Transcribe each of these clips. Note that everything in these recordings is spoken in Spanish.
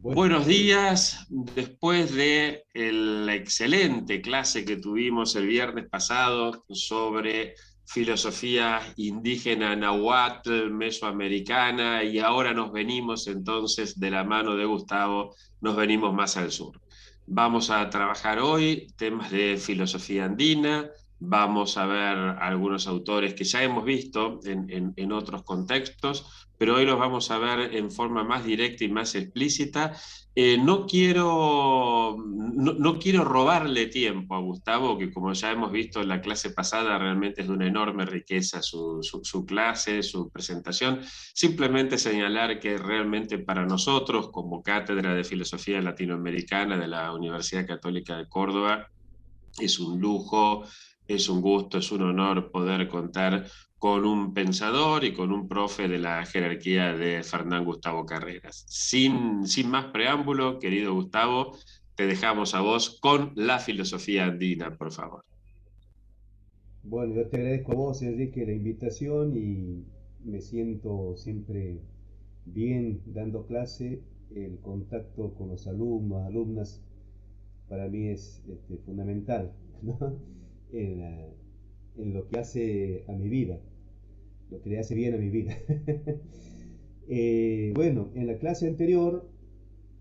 Bueno, Buenos días. Después de la excelente clase que tuvimos el viernes pasado sobre filosofía indígena nahuatl, mesoamericana, y ahora nos venimos entonces de la mano de Gustavo, nos venimos más al sur. Vamos a trabajar hoy temas de filosofía andina, vamos a ver algunos autores que ya hemos visto en otros contextos, pero hoy los vamos a ver en forma más directa y más explícita. No quiero robarle tiempo a Gustavo, que como ya hemos visto en la clase pasada, realmente es de una enorme riqueza su clase, su presentación. Simplemente señalar que realmente para nosotros, como Cátedra de Filosofía Latinoamericana de la Universidad Católica de Córdoba, es un lujo, es un gusto, es un honor poder contar con un pensador y con un profe de la jerarquía de Fernán Gustavo Carreras. Sin más preámbulo, querido Gustavo, te dejamos a vos con la filosofía andina, por favor. bueno, yo te agradezco a vos, Enrique, la invitación y me siento siempre bien dando clase. El contacto con los alumnos, alumnas, para mí es fundamental, ¿no? en, la- en lo que hace a mi vida, lo que le hace bien a mi vida. Bueno, en la clase anterior,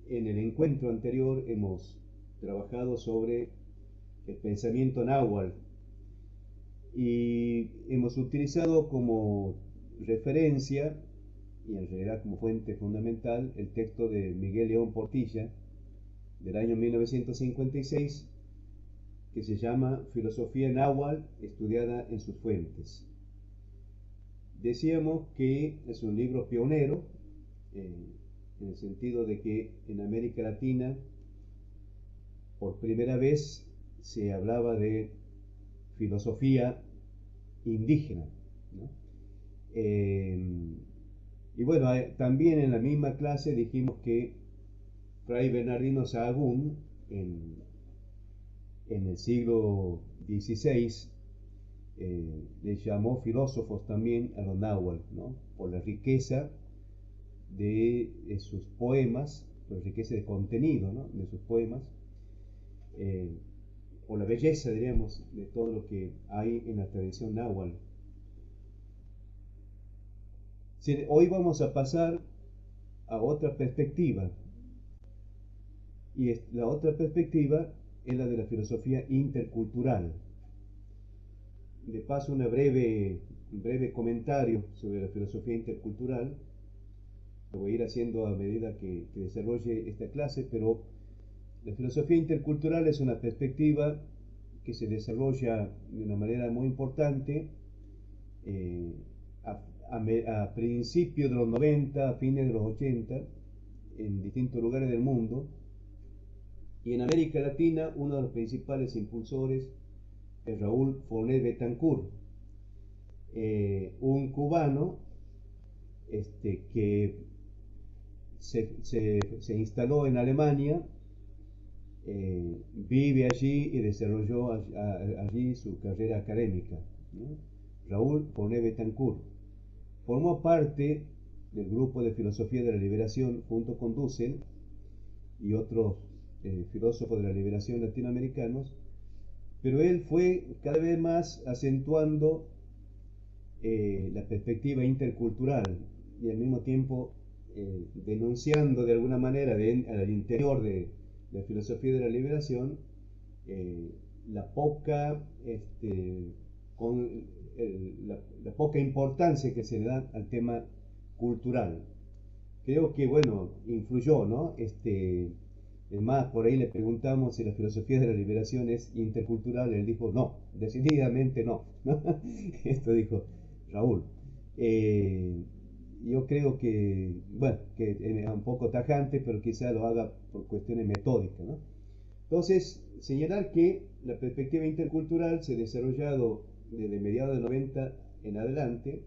en el encuentro anterior, hemos trabajado sobre el pensamiento náhuatl y hemos utilizado como referencia y en realidad como fuente fundamental el texto de Miguel León Portilla del año 1956 que se llama Filosofía náhuatl estudiada en sus fuentes. Decíamos que es un libro pionero eh, en el sentido de que en América Latina por primera vez se hablaba de filosofía indígena, ¿no? Eh, y bueno, también en la misma clase dijimos que Fray Bernardino Sahagún en el siglo XVI le llamó filósofos también a los náhuatl, ¿no? Por la riqueza de sus poemas, por la riqueza de contenido, ¿no? De sus poemas, eh, por la belleza, diríamos, de todo lo que hay en la tradición náhuatl. Hoy vamos a pasar a otra perspectiva, y la otra perspectiva es la de la filosofía intercultural. De paso, un breve comentario sobre la filosofía intercultural. Lo voy a ir haciendo a medida que desarrolle esta clase, pero la filosofía intercultural es una perspectiva que se desarrolla de una manera muy importante eh, a principios de los 90, a fines de los 80, en distintos lugares del mundo. Y en América Latina, uno de los principales impulsores es Raúl Fornet Betancourt, un cubano que se instaló en Alemania, vive allí y desarrolló allí su carrera académica, ¿no? Raúl Fornet Betancourt formó parte del grupo de filosofía de la liberación junto con Dussel y otros filósofos de la liberación latinoamericanos, pero él fue cada vez más acentuando la perspectiva intercultural y al mismo tiempo denunciando de alguna manera al interior de la filosofía de la liberación eh, la poca con, la poca importancia que se le da al tema cultural. Creo que bueno, influyó, ¿no? Es más, por ahí le preguntamos si la filosofía de la liberación es intercultural. Él dijo, no, decididamente no. Esto dijo Raúl. Eh, yo creo que, bueno, que es un poco tajante, pero quizá lo haga por cuestiones metódicas, ¿no? Entonces, señalar que la perspectiva intercultural se ha desarrollado desde mediados de 90 en adelante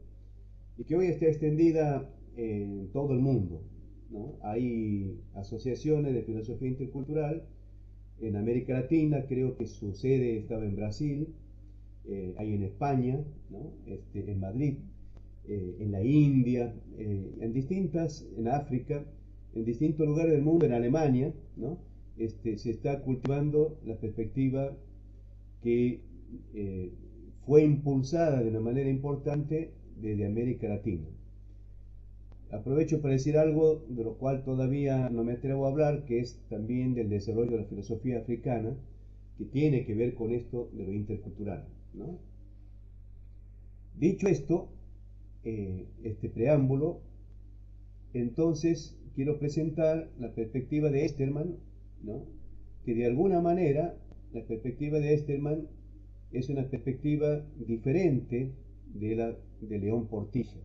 y que hoy está extendida en todo el mundo, ¿no? Hay asociaciones de filosofía intercultural en América Latina, creo que su sede estaba en Brasil, hay en España, ¿no? En Madrid, en la India, en África, en distintos lugares del mundo, en Alemania, ¿no? Se está cultivando la perspectiva que fue impulsada de una manera importante desde América Latina. Aprovecho para decir algo de lo cual todavía no me atrevo a hablar, que es también del desarrollo de la filosofía africana, que tiene que ver con esto de lo intercultural, ¿no? Dicho esto, este preámbulo, entonces quiero presentar la perspectiva de Esterman, ¿no? Que de alguna manera la perspectiva de Esterman es una perspectiva diferente de la de León Portilla.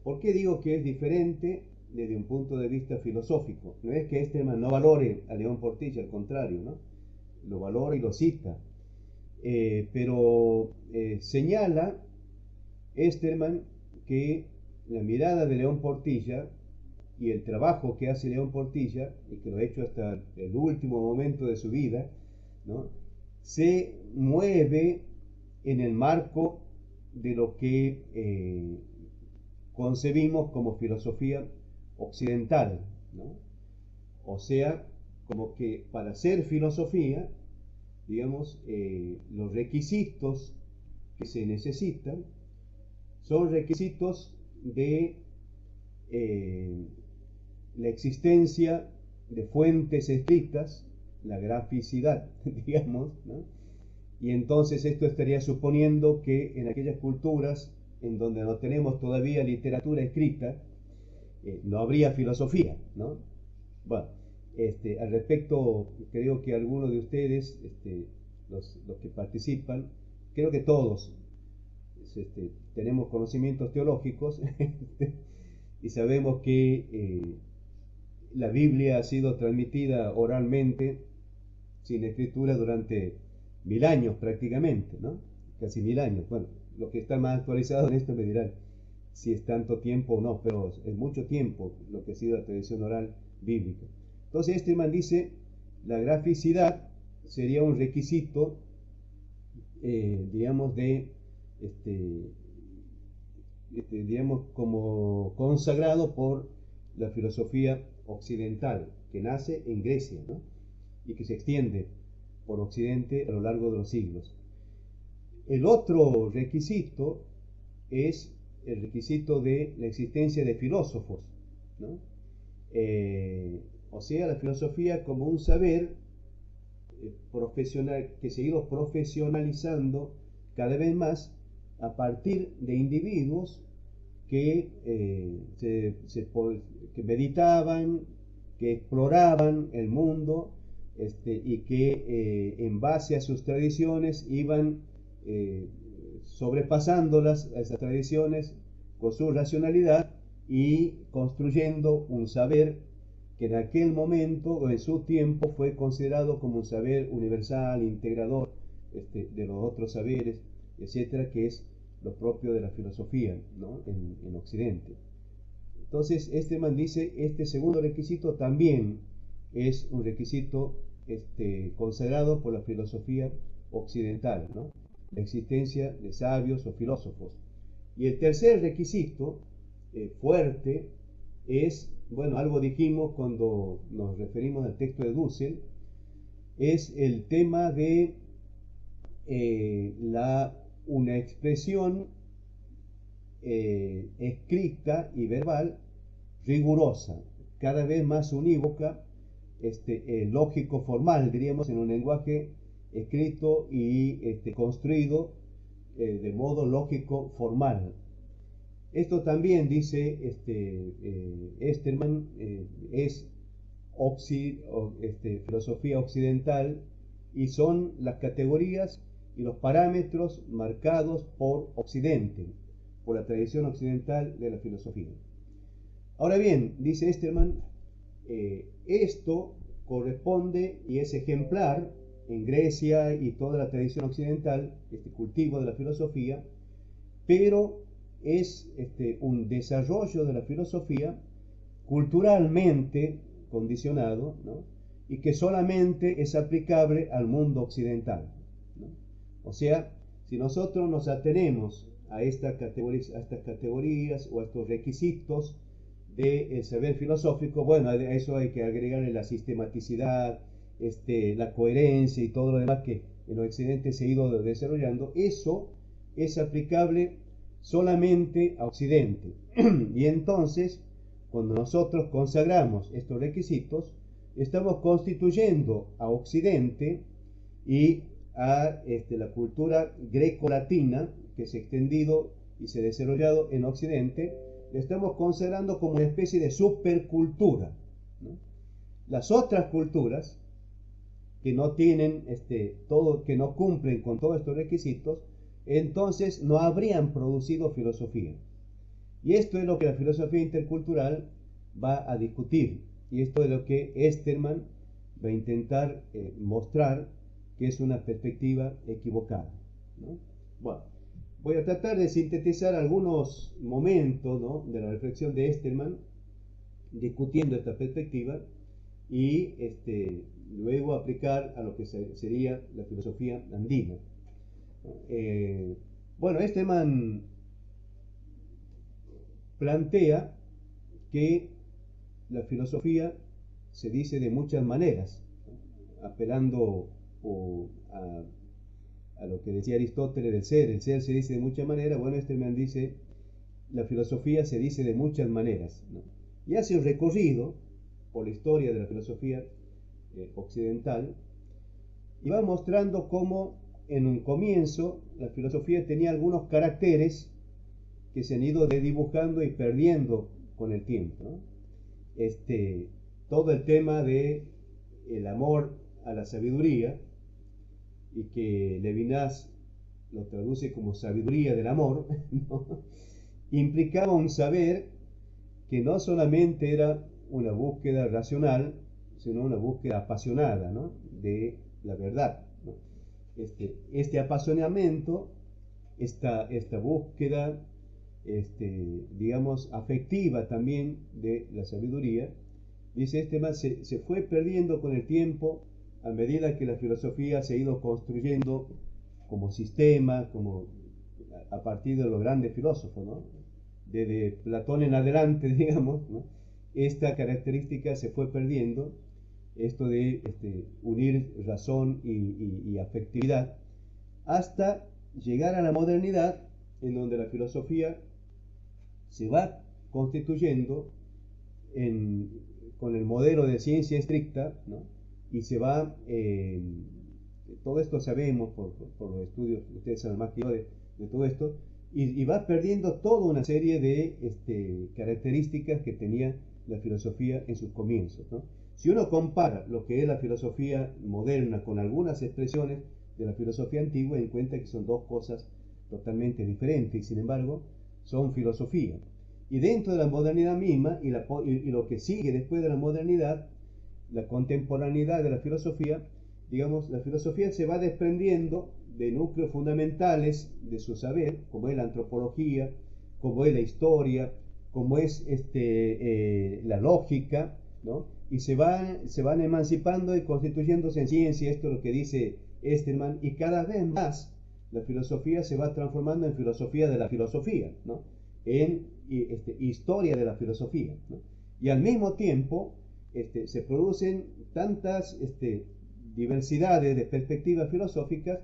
¿Por qué digo que es diferente desde un punto de vista filosófico? No es que Esterman no valore a León Portilla, al contrario, ¿no? Lo valora y lo cita, pero señala Esterman que la mirada de León Portilla y el trabajo que hace León Portilla, y que lo ha hecho hasta el último momento de su vida, ¿no? Se mueve en el marco de lo que concebimos como filosofía occidental, ¿no? O sea, como que para ser filosofía, digamos, los requisitos que se necesitan son requisitos de la existencia de fuentes escritas, la graficidad, digamos, ¿no? Y entonces esto estaría suponiendo que en aquellas culturas en donde no tenemos todavía literatura escrita, no habría filosofía, ¿no? Bueno, al respecto, creo que algunos de ustedes, los que participan, creo que todos, tenemos conocimientos teológicos y sabemos que la Biblia ha sido transmitida oralmente, sin escritura, durante 1000 años prácticamente, ¿no? Casi 1000 años. Bueno, los que están más actualizados en esto me dirán si es tanto tiempo o no, pero es mucho tiempo lo que ha sido la tradición oral bíblica. Entonces Esterman dice, la graficidad sería un requisito, digamos, digamos, como consagrado por la filosofía occidental, que nace en Grecia, ¿no? Y que se extiende por Occidente a lo largo de los siglos. El otro requisito es el requisito de la existencia de filósofos, ¿no? O sea, la filosofía como un saber profesional que se ha ido profesionalizando cada vez más a partir de individuos que, que meditaban, que exploraban el mundo, y que en base a sus tradiciones iban sobrepasándolas, a esas tradiciones, con su racionalidad y construyendo un saber que en aquel momento o en su tiempo fue considerado como un saber universal, integrador de los otros saberes, etcétera, que es lo propio de la filosofía, ¿no? en Occidente. Entonces, Esterman dice, este segundo requisito también es un requisito consagrado por la filosofía occidental, ¿no? La existencia de sabios o filósofos. Y el tercer requisito fuerte es, bueno, algo dijimos cuando nos referimos al texto de Dussel, es el tema de una expresión escrita y verbal rigurosa, cada vez más unívoca, lógico formal, diríamos, en un lenguaje escrito y construido de modo lógico formal. Esto también, dice Esterman, es filosofía occidental, y son las categorías y los parámetros marcados por Occidente, por la tradición occidental de la filosofía. Ahora bien, dice Esterman, esto corresponde y es ejemplar en Grecia y toda la tradición occidental, este cultivo de la filosofía, pero es un desarrollo de la filosofía culturalmente condicionado, ¿no? Y que solamente es aplicable al mundo occidental, ¿no? O sea, si nosotros nos atenemos a estas categorías o a estos requisitos del saber filosófico, bueno, a eso hay que agregarle la sistematicidad, la coherencia y todo lo demás que en Occidente se ha ido desarrollando. Eso es aplicable solamente a Occidente. Y entonces, cuando nosotros consagramos estos requisitos, estamos constituyendo a Occidente y a la cultura greco-latina que se ha extendido y se ha desarrollado en Occidente, le estamos considerando como una especie de supercultura, ¿no? Las otras culturas que no tienen que no cumplen con todos estos requisitos, entonces no habrían producido filosofía. Y esto es lo que la filosofía intercultural va a discutir. Y esto es lo que Esterman va a intentar mostrar que es una perspectiva equivocada, ¿no? Bueno, voy a tratar de sintetizar algunos momentos, ¿no?, de la reflexión de Esterman discutiendo esta perspectiva y luego aplicar a lo que sería la filosofía andina. Bueno, Esterman plantea que la filosofía se dice de muchas maneras, ¿no?, apelando a lo que decía Aristóteles del ser. El ser se dice de muchas maneras. Bueno, Esterman dice la filosofía se dice de muchas maneras, ¿no? Y hace un recorrido por la historia de la filosofía occidental y va mostrando cómo en un comienzo la filosofía tenía algunos caracteres que se han ido dibujando y perdiendo con el tiempo, ¿no? Todo el tema de el amor a la sabiduría, y que Levinas lo traduce como sabiduría del amor, ¿no?, implicaba un saber que no solamente era una búsqueda racional, sino una búsqueda apasionada, ¿no?, de la verdad, ¿no? Este apasionamiento, esta búsqueda, digamos, afectiva también de la sabiduría, dice se fue perdiendo con el tiempo a medida que la filosofía se ha ido construyendo como sistema, como a partir de los grandes filósofos, ¿no? Desde Platón en adelante, digamos, ¿no?, esta característica se fue perdiendo, esto de unir razón y afectividad, hasta llegar a la modernidad, en donde la filosofía se va constituyendo con el modelo de ciencia estricta, ¿no?, y se va, todo esto sabemos por los estudios, ustedes saben más que yo de todo esto, y va perdiendo toda una serie de características que tenía la filosofía en sus comienzos, ¿no? Si uno compara lo que es la filosofía moderna con algunas expresiones de la filosofía antigua, encuentra que son dos cosas totalmente diferentes, y sin embargo son filosofía. Y dentro de la modernidad misma, y lo que sigue después de la modernidad, la contemporaneidad de la filosofía, digamos, la filosofía se va desprendiendo de núcleos fundamentales de su saber, como es la antropología, como es la historia, como es la lógica, ¿no?, y se van emancipando y constituyéndose en ciencia. Esto es lo que dice Esterman, y cada vez más la filosofía se va transformando en filosofía de la filosofía, ¿no?, en historia de la filosofía, ¿no? Y al mismo tiempo se producen tantas diversidades de perspectivas filosóficas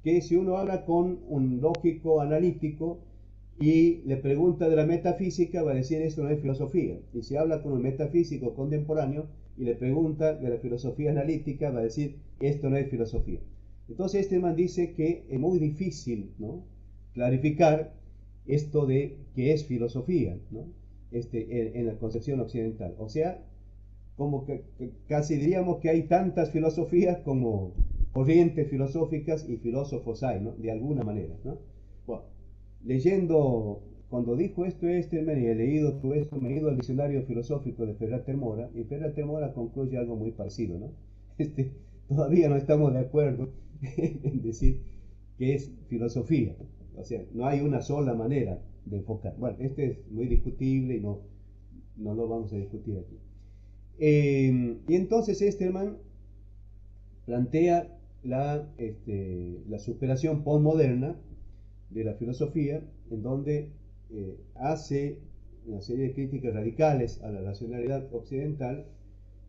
que si uno habla con un lógico analítico y le pregunta de la metafísica, va a decir esto no es filosofía. Y si habla con un metafísico contemporáneo y le pregunta de la filosofía analítica, va a decir esto no es filosofía. Entonces Esterman dice que es muy difícil, ¿no?, clarificar esto de qué es filosofía, ¿no?, en la concepción occidental. O sea, como que casi diríamos que hay tantas filosofías como corrientes filosóficas y filósofos hay, ¿no?, de alguna manera, ¿no? Bueno, leyendo, cuando dijo esto Esterman y he leído todo esto, me he ido al diccionario filosófico de Ferrater Mora, y Ferrater Mora concluye algo muy parecido, ¿no? Todavía no estamos de acuerdo en decir que es filosofía. O sea, no hay una sola manera de enfocar. Bueno, es muy discutible y no lo vamos a discutir aquí. Y entonces Esterman plantea la superación postmoderna de la filosofía, en donde hace una serie de críticas radicales a la racionalidad occidental,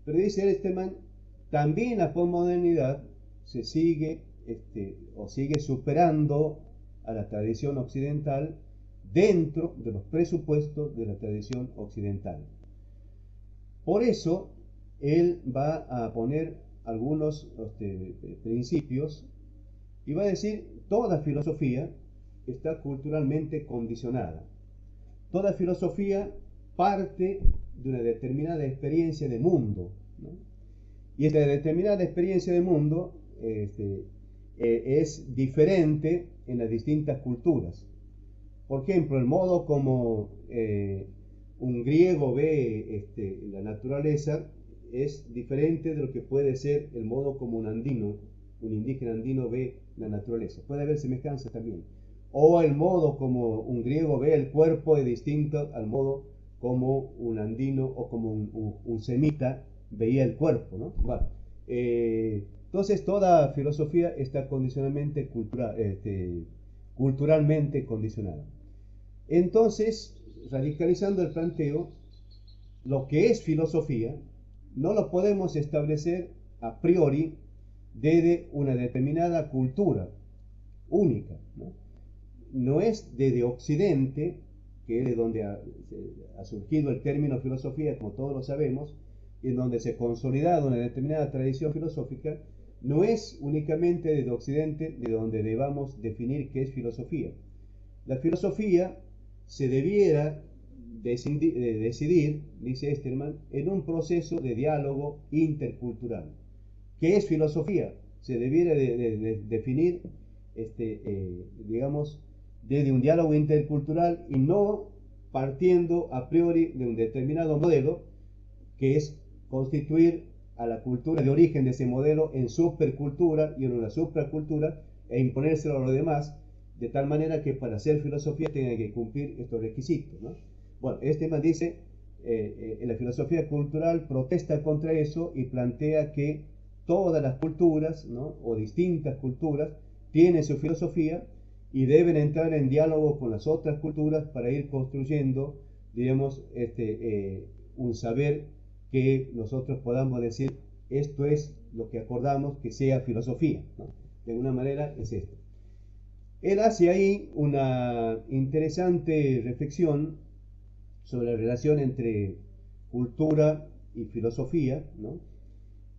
pero dice Esterman, también la posmodernidad se sigue o sigue superando a la tradición occidental dentro de los presupuestos de la tradición occidental. Por eso, él va a poner algunos principios y va a decir, toda filosofía está culturalmente condicionada. Toda filosofía parte de una determinada experiencia de mundo, ¿no? Y esta determinada experiencia de mundo es diferente en las distintas culturas. Por ejemplo, el modo como un griego ve la naturaleza es diferente de lo que puede ser el modo como un indígena andino ve la naturaleza. Puede haber semejanza también. O el modo como un griego ve el cuerpo es distinto al modo como un andino o como un semita veía el cuerpo, ¿no? Bueno, entonces toda filosofía está culturalmente condicionada. Entonces, radicalizando el planteo, lo que es filosofía no lo podemos establecer a priori desde una determinada cultura única, ¿no? No es desde Occidente, que es de donde ha surgido el término filosofía, como todos lo sabemos, y en donde se ha consolidado una determinada tradición filosófica, no es únicamente desde Occidente de donde debamos definir qué es filosofía. La filosofía se debiera decidir, dice Esterman, en un proceso de diálogo intercultural. ¿Qué es filosofía? Se debiera definir, digamos, desde un diálogo intercultural y no partiendo a priori de un determinado modelo, que es constituir a la cultura de origen de ese modelo en supercultura y en una supracultura e imponérselo a los demás, de tal manera que para hacer filosofía tenga que cumplir estos requisitos, ¿no? Bueno, Esterman dice, la filosofía cultural protesta contra eso y plantea que todas las culturas, ¿no?, o distintas culturas tienen su filosofía y deben entrar en diálogo con las otras culturas para ir construyendo, digamos, un saber que nosotros podamos decir, esto es lo que acordamos que sea filosofía, ¿no? De alguna manera es esto. Él hace ahí una interesante reflexión sobre la relación entre cultura y filosofía, ¿no?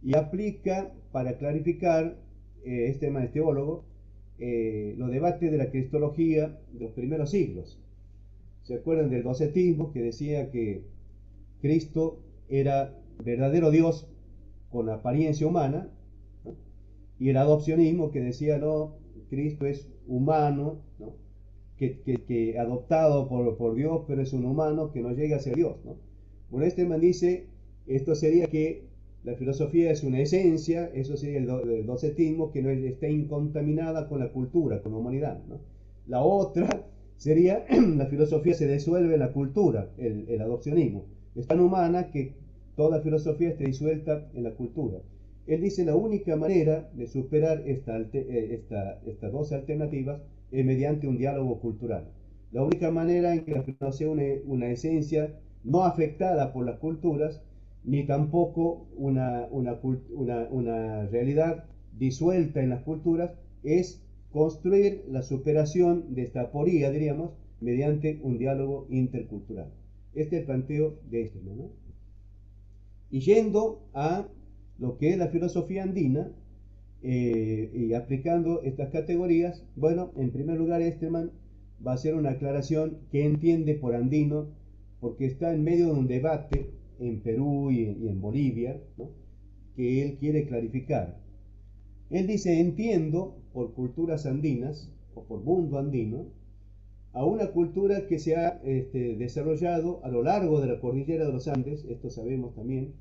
Y aplica, para clarificar, este teólogo, los debates de la cristología de los primeros siglos. ¿Se acuerdan del docetismo, que decía que Cristo era verdadero Dios con apariencia humana, ¿no? Y el adopcionismo, que decía, no, Cristo es humano, ¿no?, que adoptado por Dios, pero es un humano que no llega a ser Dios, ¿no? Bueno, Esterman dice, esto sería que la filosofía es una esencia, eso sería el docetismo, que no está incontaminada con la cultura, con la humanidad, ¿no? La otra sería, la filosofía se disuelve en la cultura, el adopcionismo. Es tan humana que toda filosofía está disuelta en la cultura. Él dice, la única manera de superar estas dos alternativas es mediante un diálogo cultural. La única manera en que la filosofía sea una esencia no afectada por las culturas, ni tampoco una realidad disuelta en las culturas, es construir la superación de esta aporía, diríamos, mediante un diálogo intercultural. Este es el planteo de Esterman, ¿no? Y yendo a lo que es la filosofía andina, y aplicando estas categorías, bueno, en primer lugar Esterman va a hacer una aclaración que entiende por andino, porque está en medio de un debate en Perú y en Bolivia, ¿no?, que él quiere clarificar. Él dice, entiendo por culturas andinas, o por mundo andino, a una cultura que se ha desarrollado a lo largo de la cordillera de los Andes, esto sabemos también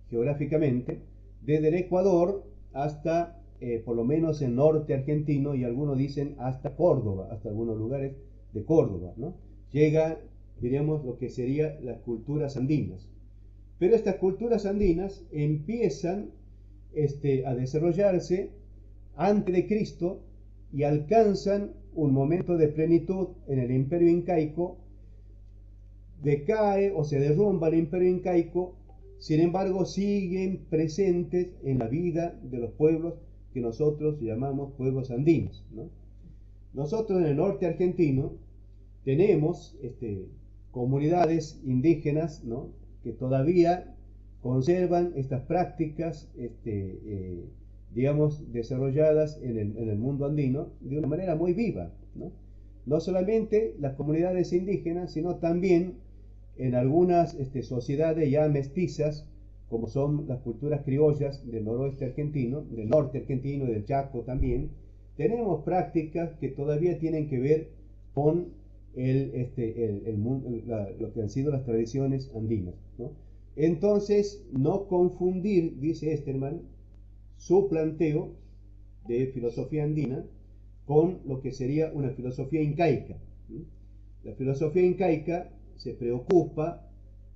geográficamente, desde el Ecuador hasta por lo menos el norte argentino, y algunos dicen hasta Córdoba, hasta algunos lugares de Córdoba, ¿no? Llega, diríamos, lo que serían las culturas andinas. Pero estas culturas andinas empiezan a desarrollarse antes de Cristo y alcanzan un momento de plenitud en el imperio incaico decae o se derrumba el imperio incaico, sin embargo siguen presentes en la vida de los pueblos que nosotros llamamos pueblos andinos, ¿no? Nosotros en el norte argentino tenemos comunidades indígenas, ¿no?, que todavía conservan estas prácticas, digamos, desarrolladas en el mundo andino de una manera muy viva, ¿no? No solamente las comunidades indígenas, sino también en algunas sociedades ya mestizas, como son las culturas criollas del noroeste argentino, del norte argentino y del Chaco también, tenemos prácticas que todavía tienen que ver con lo que han sido las tradiciones andinas, ¿no? Entonces, no confundir, dice Esterman, su planteo de filosofía andina con lo que sería una filosofía incaica. La filosofía incaica se preocupa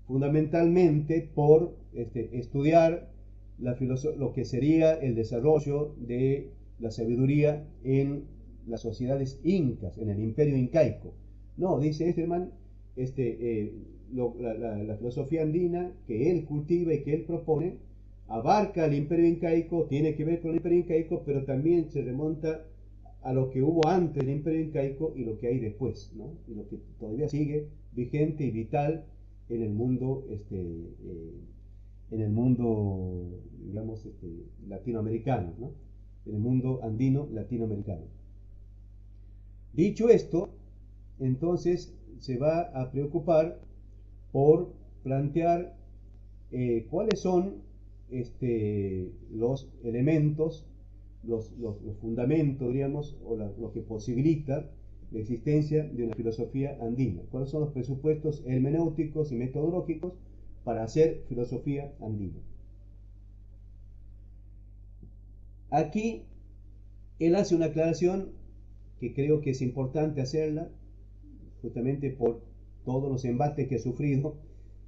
fundamentalmente por estudiar lo que sería el desarrollo de la sabiduría en las sociedades incas, en el imperio incaico. No, dice Esterman, la filosofía andina que él cultiva y que él propone abarca el imperio incaico, tiene que ver con el imperio incaico, pero también se remonta a lo que hubo antes del imperio incaico y lo que hay después, ¿no? Y lo que todavía sigue vigente y vital en el mundo, digamos, latinoamericano, ¿no? En el mundo andino latinoamericano. Dicho esto, entonces se va a preocupar por plantear cuáles son los elementos, los fundamentos, diríamos, o lo que posibilita la existencia de una filosofía andina. ¿Cuáles son los presupuestos hermenéuticos y metodológicos para hacer filosofía andina? Aquí él hace una aclaración que creo que es importante hacerla, justamente por todos los embates que ha sufrido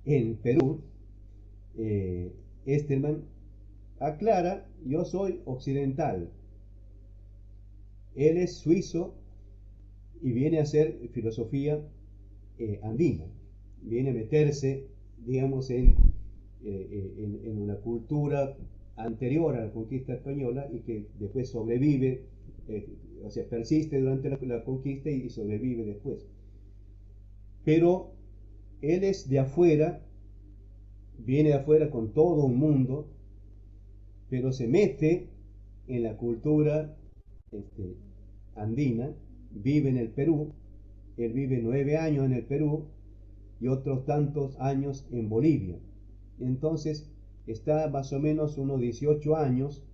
en Perú. Esterman aclara: yo soy occidental, él es suizo y viene a hacer filosofía andina, viene a meterse, digamos, en una cultura anterior a la conquista española y que después sobrevive, o sea, persiste durante la conquista y sobrevive después. Pero él es de afuera, viene de afuera con todo un mundo, pero se mete en la cultura andina, vive en el Perú, él vive 9 años en el Perú y otros tantos años en Bolivia. Entonces está más o menos unos 18 años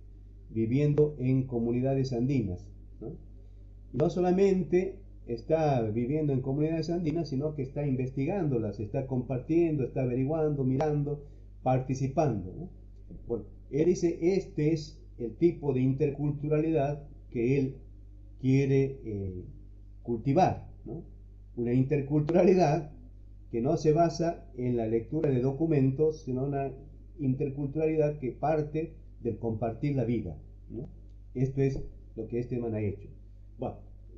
viviendo en comunidades andinas, ¿no? Y no solamente está viviendo en comunidades andinas, sino que está investigándolas, está compartiendo, está averiguando, mirando, participando, ¿no? Bueno, él dice, este es el tipo de interculturalidad que él quiere cultivar, ¿no? Una interculturalidad que no se basa en la lectura de documentos, sino una interculturalidad que parte del compartir la vida, ¿no? Esto es lo que este man ha hecho. Bueno,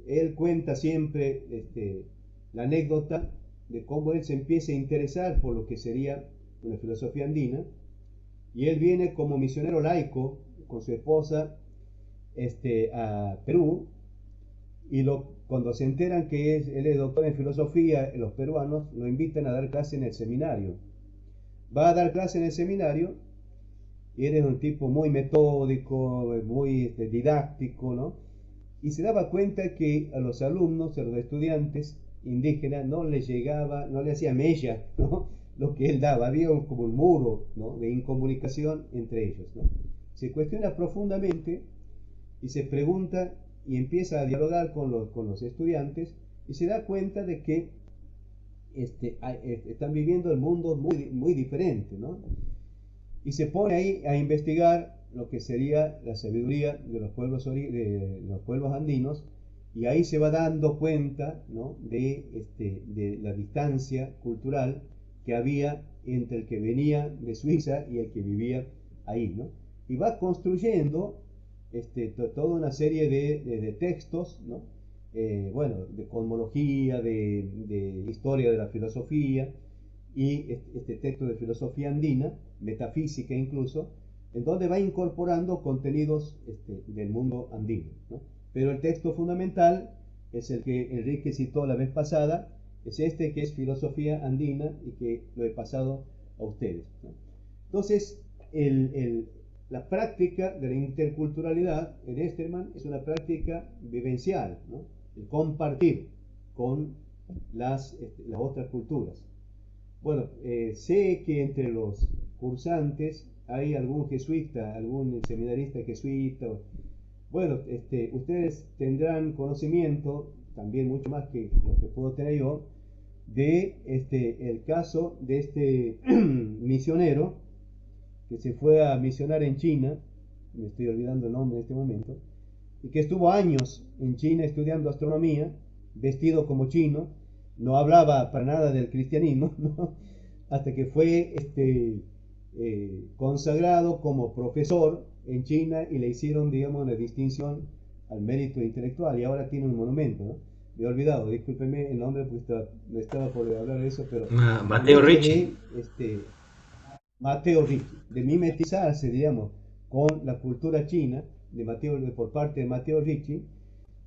él cuenta siempre la anécdota de cómo él se empieza a interesar por lo que sería una filosofía andina, y él viene como misionero laico con su esposa a Perú, y cuando se enteran que él es doctor en filosofía, los peruanos lo invitan a dar clase en el seminario. Va a dar clase en el seminario y él es un tipo muy metódico, muy didáctico, ¿no? Y se daba cuenta que a los alumnos, a los estudiantes indígenas, no les llegaba, no le hacía mella, ¿no?, lo que él daba. Había como un muro, ¿no?, de incomunicación entre ellos, ¿no? Se cuestiona profundamente y se pregunta y empieza a dialogar con los estudiantes y se da cuenta de que están viviendo el mundo muy, muy diferente, ¿no? Y se pone ahí a investigar lo que sería la sabiduría de los pueblos andinos, y ahí se va dando cuenta, ¿no?, de la distancia cultural que había entre el que venía de Suiza y el que vivía ahí, ¿no? Y va construyendo toda una serie de textos, ¿no? Bueno, de cosmología, de historia de la filosofía, y este texto de filosofía andina, metafísica incluso, en donde va incorporando contenidos del mundo andino, ¿no? Pero el texto fundamental es el que Enrique citó la vez pasada, es este que es filosofía andina y que lo he pasado a ustedes, ¿no? Entonces, la práctica de la interculturalidad en Esterman es una práctica vivencial, ¿no? El compartir con las otras culturas. Bueno, sé que entre los cursantes hay algún jesuita, algún seminarista jesuita. Bueno, ustedes tendrán conocimiento, también mucho más que lo que puedo tener yo, de el caso de este misionero que se fue a misionar en China, me estoy olvidando el nombre en este momento, y que estuvo años en China estudiando astronomía, vestido como chino, no hablaba para nada del cristianismo, ¿no? Hasta que fue consagrado como profesor en China y le hicieron, digamos, una distinción al mérito intelectual y ahora tiene un monumento, ¿no? Me he olvidado, discúlpeme el nombre porque no estaba por hablar de eso, pero el Matteo hecho Ricci. de Matteo Ricci, de mimetizarse, digamos, con la cultura china, por parte de Matteo Ricci,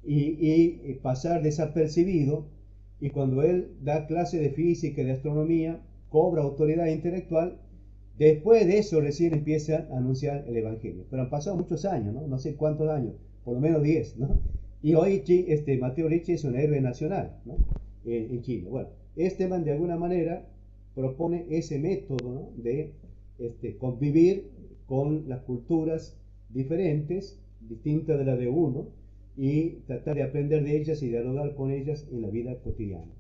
y pasar desapercibido, y cuando él da clase de física y de astronomía, cobra autoridad intelectual, después de eso recién empieza a anunciar el Evangelio. Pero han pasado muchos años, ¿no? No sé cuántos años, por lo menos 10, ¿no? Y hoy Matteo Ricci es un héroe nacional, ¿no? En Chile. Bueno, Esteban de alguna manera propone ese método, ¿no? De convivir con las culturas diferentes, distintas de la de uno, y tratar de aprender de ellas y dialogar con ellas en la vida cotidiana.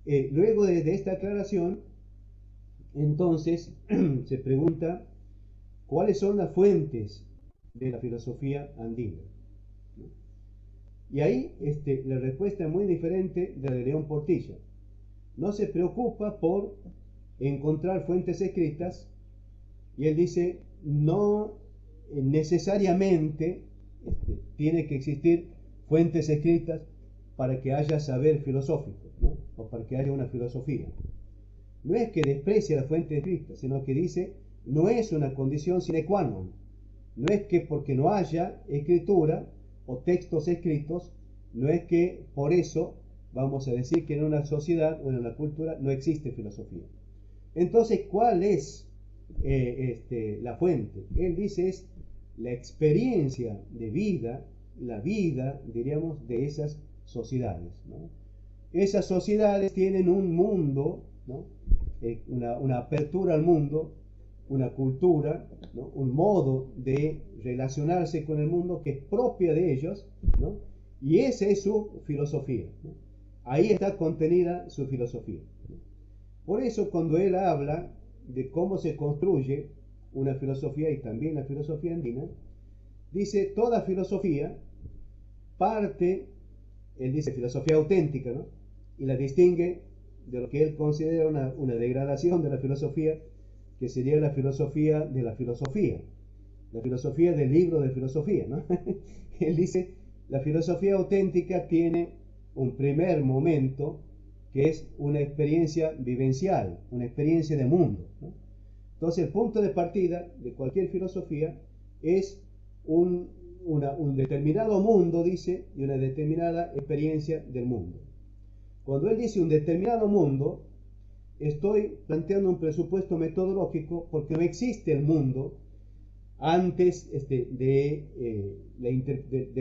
Luego de esta aclaración, entonces se pregunta cuáles son las fuentes de la filosofía andina, ¿no? Y ahí la respuesta es muy diferente de la de León Portilla. No se preocupa por encontrar fuentes escritas, y él dice, no necesariamente tiene que existir fuentes escritas para que haya saber filosófico, ¿no? O para que haya una filosofía. No es que desprecia la fuente escrita, sino que dice, no es una condición sine qua non. No es que porque no haya escritura o textos escritos, no es que por eso vamos a decir que en una sociedad o en una cultura no existe filosofía. Entonces, ¿cuál es la fuente? Él dice es la experiencia de vida, la vida, diríamos, de esas sociedades, ¿no? Esas sociedades tienen un mundo, ¿no? Una apertura al mundo, una cultura, ¿no? Un modo de relacionarse con el mundo que es propia de ellos, ¿no? Y esa es su filosofía, ¿no? Ahí está contenida su filosofía, ¿no? Por eso cuando él habla de cómo se construye una filosofía y también la filosofía andina, dice toda filosofía parte, él dice filosofía auténtica, ¿no? Y la distingue de lo que él considera una degradación de la filosofía, que sería la filosofía de la filosofía del libro de filosofía, ¿no? Él dice, la filosofía auténtica tiene un primer momento que es una experiencia vivencial, una experiencia de mundo, ¿no? Entonces el punto de partida de cualquier filosofía es un determinado mundo, dice, y una determinada experiencia del mundo. Cuando él dice un determinado mundo, estoy planteando un presupuesto metodológico porque no existe el mundo antes de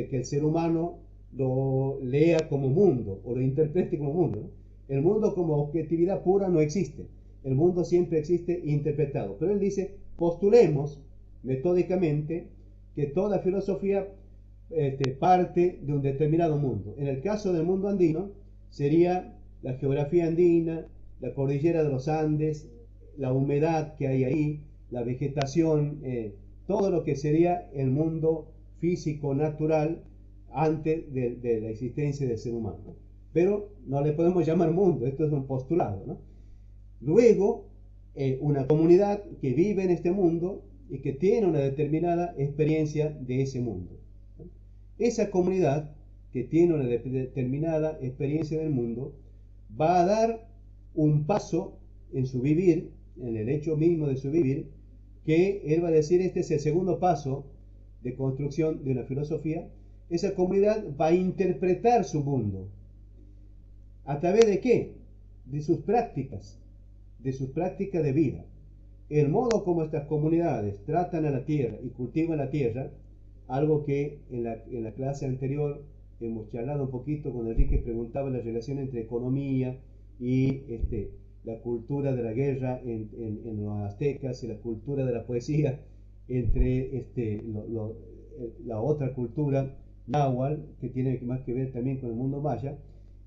que el ser humano lo lea como mundo o lo interprete como mundo, ¿no? El mundo como objetividad pura no existe. El mundo siempre existe interpretado. Pero él dice, postulemos metódicamente que toda filosofía parte de un determinado mundo. En el caso del mundo andino, sería la geografía andina, la cordillera de los Andes, la humedad que hay ahí, la vegetación, todo lo que sería el mundo físico natural antes de la existencia del ser humano. Pero no le podemos llamar mundo, esto es un postulado, ¿no? Luego, una comunidad que vive en este mundo y que tiene una determinada experiencia de ese mundo, ¿no? Esa comunidad que tiene una determinada experiencia del mundo va a dar un paso en su vivir, en el hecho mismo de su vivir, que él va a decir, este es el segundo paso de construcción de una filosofía. Esa comunidad va a interpretar su mundo. ¿A través de qué? De sus prácticas de vida. El modo como estas comunidades tratan a la tierra y cultivan la tierra, algo que en la clase anterior hemos charlado un poquito cuando Enrique preguntaba la relación entre economía y la cultura de la guerra en los aztecas y la cultura de la poesía entre la otra cultura náhuatl, que tiene más que ver también con el mundo maya.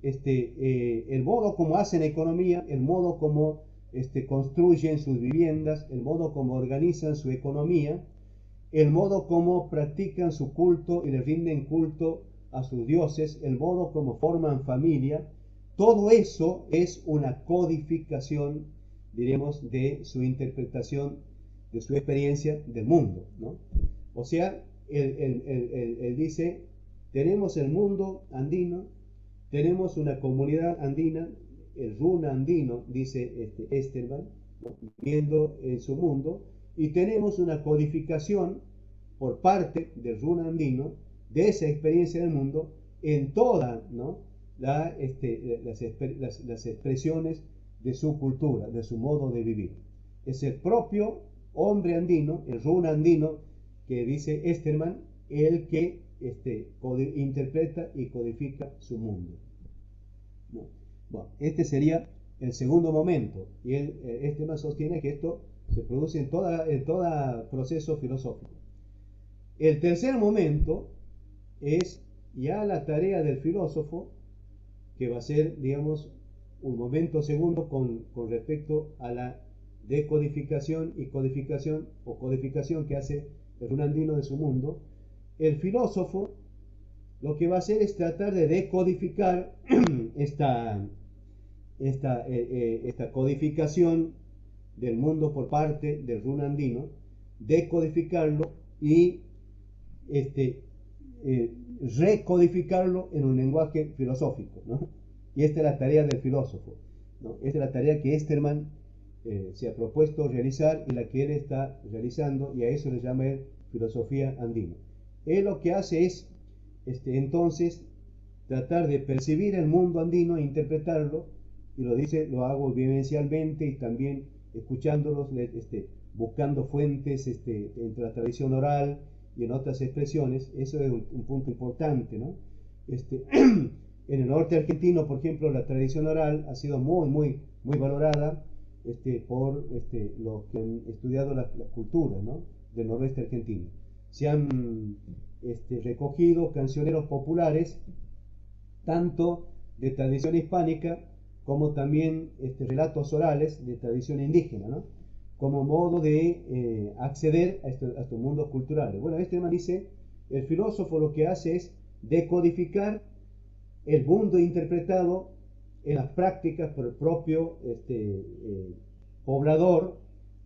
El modo como hacen economía, el modo como construyen sus viviendas, el modo como organizan su economía, el modo como practican su culto y le rinden culto a sus dioses, el modo como forman familia, todo eso es una codificación, diremos, de su interpretación, de su experiencia del mundo, ¿no? O sea, él dice, tenemos el mundo andino, tenemos una comunidad andina, el runa andino, dice Esterman, ¿no?, viviendo en su mundo, y tenemos una codificación por parte del runa andino de esa experiencia del mundo en todas, ¿no?, las expresiones de su cultura, de su modo de vivir. Es el propio hombre andino, el runa andino, que dice Esterman, el que interpreta y codifica su mundo, ¿no? Bueno, este sería el segundo momento, y Esterman sostiene que esto se produce en todo proceso filosófico. El tercer momento es ya la tarea del filósofo, que va a ser, digamos, un momento segundo con respecto a la decodificación y codificación, o codificación que hace el runandino de su mundo. El filósofo lo que va a hacer es tratar de decodificar esta codificación del mundo por parte del runandino, decodificarlo y recodificarlo en un lenguaje filosófico, ¿no? Y esta es la tarea del filósofo, ¿no? Esta es la tarea que Esterman se ha propuesto realizar y la que él está realizando, y a eso le llama él filosofía andina. Él lo que hace es entonces tratar de percibir el mundo andino e interpretarlo, y lo dice, lo hago vivencialmente y también escuchándolos, buscando fuentes entre la tradición oral y en otras expresiones. Eso es un punto importante, ¿no? En el norte argentino, por ejemplo, la tradición oral ha sido muy valorada por los que han estudiado la cultura, ¿no?, del noroeste argentino. Se han recogido cancioneros populares, tanto de tradición hispánica como también relatos orales de tradición indígena, ¿no?, como modo de acceder a estos mundos culturales. Bueno, man dice, el filósofo lo que hace es decodificar el mundo interpretado en las prácticas por el propio poblador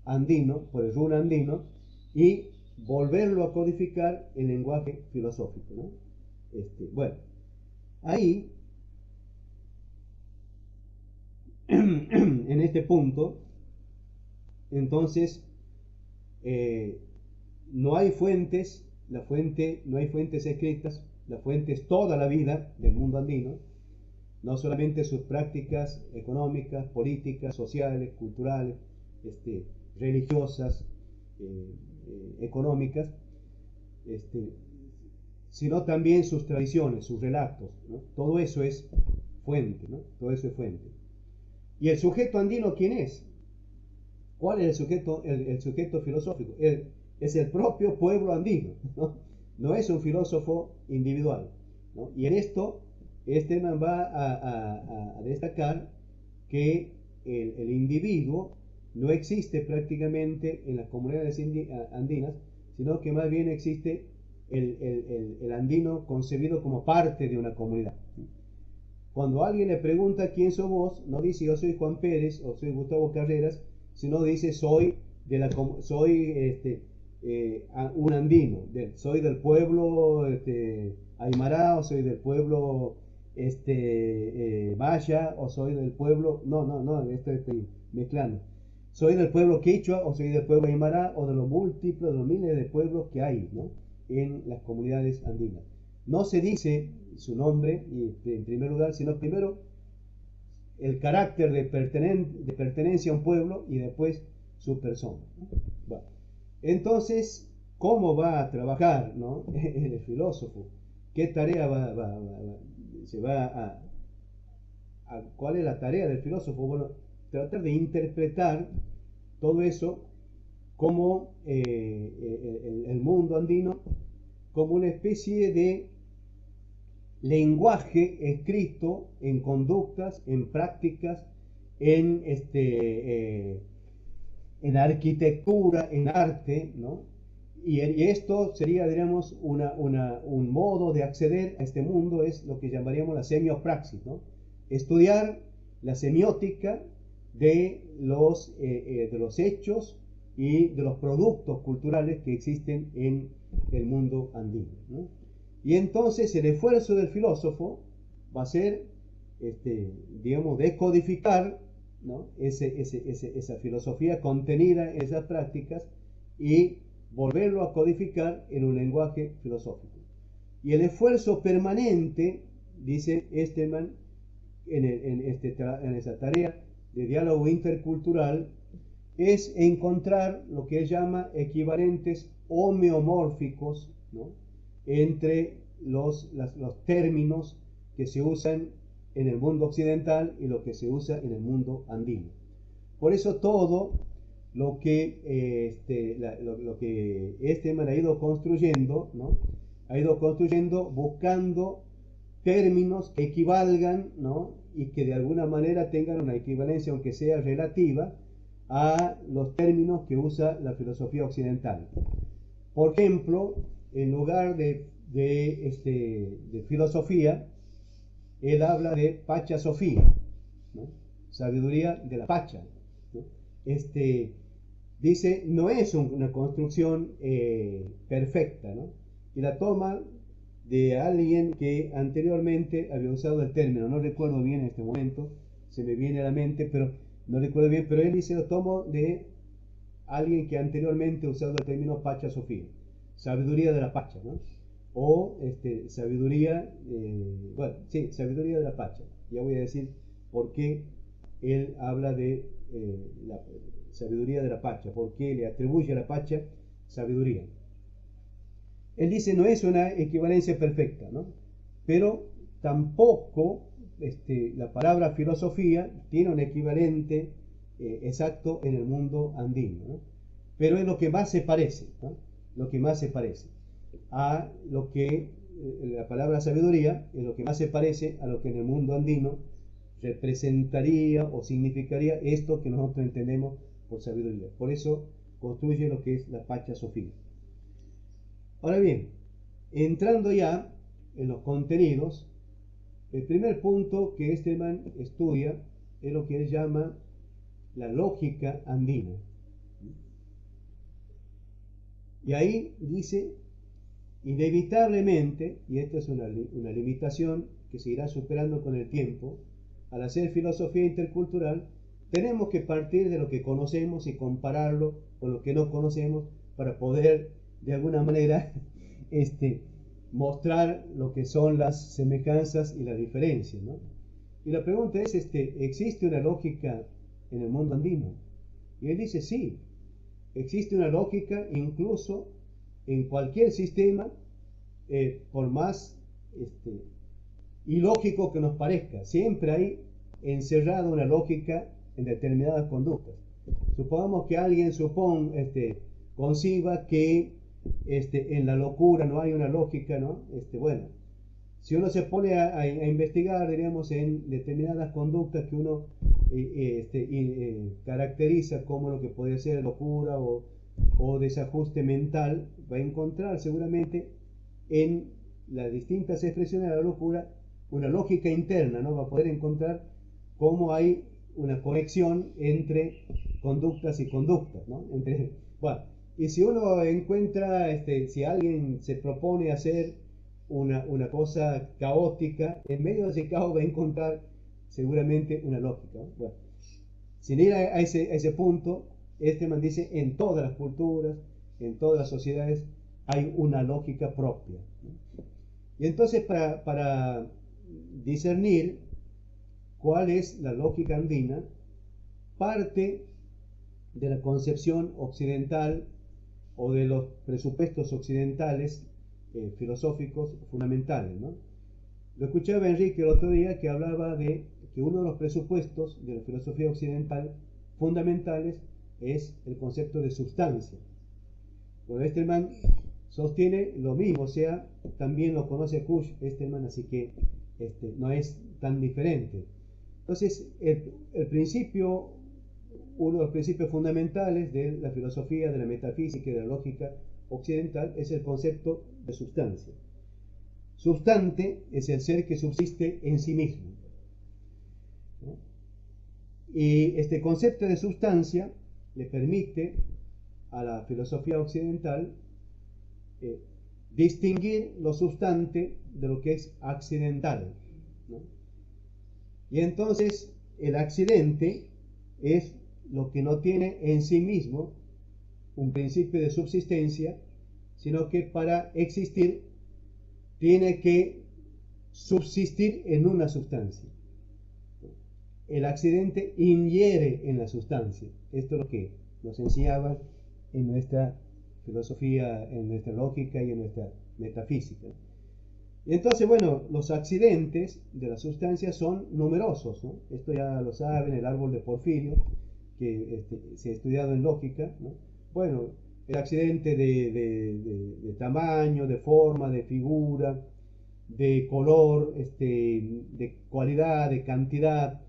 andino, por el runa andino, y volverlo a codificar en lenguaje filosófico, ¿no? Bueno, ahí, en este punto, entonces, no hay fuentes, no hay fuentes escritas, la fuente es toda la vida del mundo andino, no solamente sus prácticas económicas, políticas, sociales, culturales, religiosas, económicas, sino también sus tradiciones, sus relatos, ¿no? Todo eso es fuente, ¿no? Todo eso es fuente. ¿Y el sujeto andino quién es? ¿Cuál es el sujeto filosófico? Es el propio pueblo andino, ¿no? No es un filósofo individual, ¿no? Y en esto, man va a destacar que el individuo no existe prácticamente en las comunidades andinas, sino que más bien existe el andino concebido como parte de una comunidad. Cuando alguien le pregunta quién sos vos, no dice yo soy Juan Pérez o soy Gustavo Carreras, sino dice soy un andino, soy del pueblo Aymara, o soy del pueblo maya o soy del pueblo, no, esto estoy mezclando. Soy del pueblo quechua o soy del pueblo aymara o de los múltiples, de los miles de pueblos que hay, ¿no?, en las comunidades andinas. No se dice su nombre en primer lugar, sino primero el carácter de pertenencia a un pueblo y después su persona, ¿no? Bueno, entonces, ¿cómo va a trabajar, ¿no?, el filósofo? ¿Qué tarea se va ¿cuál es la tarea del filósofo? Bueno, tratar de interpretar todo eso como el mundo andino como una especie de lenguaje escrito en conductas, en prácticas, en arquitectura, en arte, ¿no? Y esto sería, diríamos, un modo de acceder a este mundo, es lo que llamaríamos la semiopraxis, ¿no? Estudiar la semiótica de los hechos y de los productos culturales que existen en el mundo andino, ¿no? Y entonces el esfuerzo del filósofo va a ser, digamos, decodificar, ¿no?, esa filosofía contenida en esas prácticas y volverlo a codificar en un lenguaje filosófico. Y el esfuerzo permanente, dice Esteban, en esa tarea de diálogo intercultural, es encontrar lo que él llama equivalentes homeomórficos, ¿no?, entre los términos que se usan en el mundo occidental y lo que se usa en el mundo andino. Por eso todo lo que Esteban ha ido construyendo, ¿no?, ha ido construyendo buscando términos que equivalgan, ¿no?, y que de alguna manera tengan una equivalencia, aunque sea relativa, a los términos que usa la filosofía occidental. Por ejemplo, en lugar de filosofía, él habla de Pachasofía, ¿no?, sabiduría de la Pacha, ¿no? Dice, no es una construcción perfecta, ¿no?, y la toma de alguien que anteriormente había usado el término, no recuerdo bien en este momento, se me viene a la mente, pero no recuerdo bien, pero él dice, lo tomo de alguien que anteriormente usado el término Pachasofía, sabiduría de la Pacha, ¿no?, o sabiduría, sabiduría de la Pacha. Ya voy a decir por qué él habla de la sabiduría de la Pacha, por qué le atribuye a la Pacha sabiduría. Él dice, no es una equivalencia perfecta, ¿no?, pero tampoco la palabra filosofía tiene un equivalente exacto en el mundo andino, ¿no?, pero es lo que más se parece, ¿no?, lo que más se parece a lo que la palabra sabiduría es lo que más se parece a lo que en el mundo andino representaría o significaría esto que nosotros entendemos por sabiduría. Por eso construye lo que es la Pachasofía. Ahora bien, entrando ya en los contenidos, el primer punto que Esteban estudia es lo que él llama la lógica andina. Y ahí dice, inevitablemente, y esta es una limitación que se irá superando con el tiempo, al hacer filosofía intercultural, tenemos que partir de lo que conocemos y compararlo con lo que no conocemos para poder, de alguna manera, mostrar lo que son las semejanzas y las diferencias, ¿no? Y la pregunta es, ¿existe una lógica en el mundo andino? Y él dice, sí, existe una lógica incluso en cualquier sistema, por más ilógico que nos parezca, siempre hay encerrada una lógica en determinadas conductas. Supongamos que alguien conciba que en la locura no hay una lógica, ¿no? Bueno, si uno se pone a investigar, diríamos, en determinadas conductas que uno caracteriza como lo que puede ser locura o desajuste mental, va a encontrar seguramente en las distintas expresiones de la locura una lógica interna, ¿no? Va a poder encontrar cómo hay una conexión entre conductas y conductas, ¿no? Bueno, y si uno encuentra, si alguien se propone hacer una cosa caótica, en medio de ese caos va a encontrar seguramente una lógica, ¿no? Bueno, sin ir a ese punto, man dice, en todas las culturas, en todas las sociedades, hay una lógica propia, ¿no? Y entonces para discernir cuál es la lógica andina, parte de la concepción occidental o de los presupuestos occidentales filosóficos fundamentales, ¿no? Lo escuchaba Enrique el otro día que hablaba de que uno de los presupuestos de la filosofía occidental fundamentales es el concepto de sustancia. Bueno, man sostiene lo mismo, o sea, también lo conoce Kush, man, así que no es tan diferente. Entonces, el principio, uno de los principios fundamentales de la filosofía, de la metafísica y de la lógica occidental es el concepto de sustancia. Substante es el ser que subsiste en sí mismo, ¿no? Y este concepto de sustancia le permite a la filosofía occidental distinguir lo substante de lo que es accidental, ¿no? Y entonces el accidente es lo que no tiene en sí mismo un principio de subsistencia, sino que para existir tiene que subsistir en una sustancia. El accidente inhiere en la sustancia. Esto es lo que nos enseñaban en nuestra filosofía, en nuestra lógica y en nuestra metafísica. Y entonces, bueno, los accidentes de la sustancia son numerosos, ¿no? Esto ya lo saben, el árbol de Porfirio, que se ha estudiado en lógica, ¿no? Bueno, el accidente de tamaño, de forma, de figura, de color, de cualidad, de cantidad,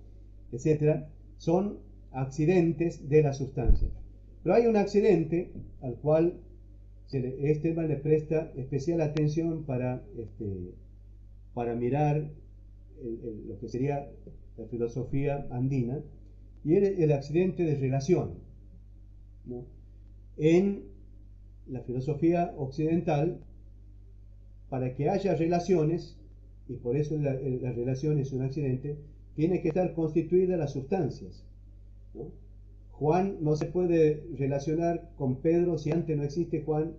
etcétera, son accidentes de la sustancia. Pero hay un accidente al cual Esteban le presta especial atención para mirar lo que sería la filosofía andina, y el accidente de relación, ¿no? En la filosofía occidental, para que haya relaciones, y por eso la relación es un accidente, tiene que estar constituida las sustancias, ¿no? Juan no se puede relacionar con Pedro si antes no existe Juan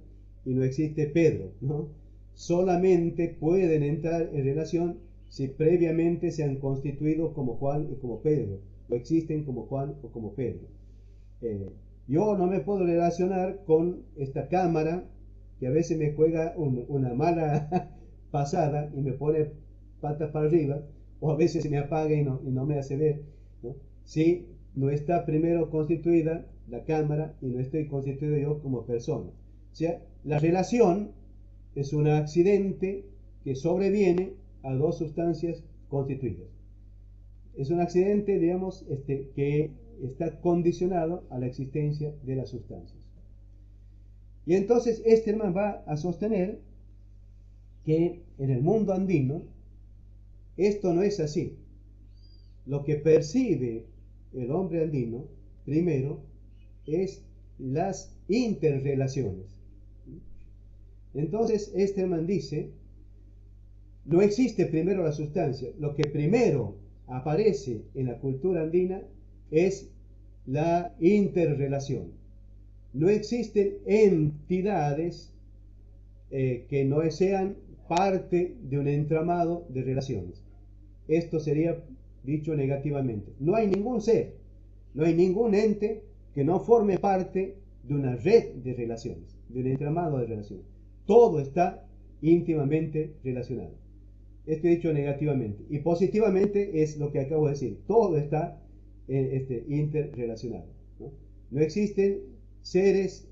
y no existe Pedro, ¿no? Solamente pueden entrar en relación si previamente se han constituido como Juan y como Pedro, o existen como Juan o como Pedro. Yo no me puedo relacionar con esta cámara que a veces me juega una mala pasada y me pone patas para arriba, o a veces se me apaga y no me hace ver, ¿no? Si no está primero constituida la cámara y no estoy constituido yo como persona. O sea, la relación es un accidente que sobreviene a dos sustancias constituidas. Es un accidente, digamos, que está condicionado a la existencia de las sustancias. Y entonces Esterman va a sostener que en el mundo andino esto no es así. Lo que percibe el hombre andino, primero, es las interrelaciones. Entonces Esterman dice, no existe primero la sustancia. Lo que primero aparece en la cultura andina es la interrelación. No existen entidades que no sean parte de un entramado de relaciones. Esto sería dicho negativamente. No hay ningún ser, no hay ningún ente que no forme parte de una red de relaciones, de un entramado de relaciones. Todo está íntimamente relacionado. Esto dicho negativamente. Y positivamente es lo que acabo de decir. Todo está interrelacionado, ¿no? No existen seres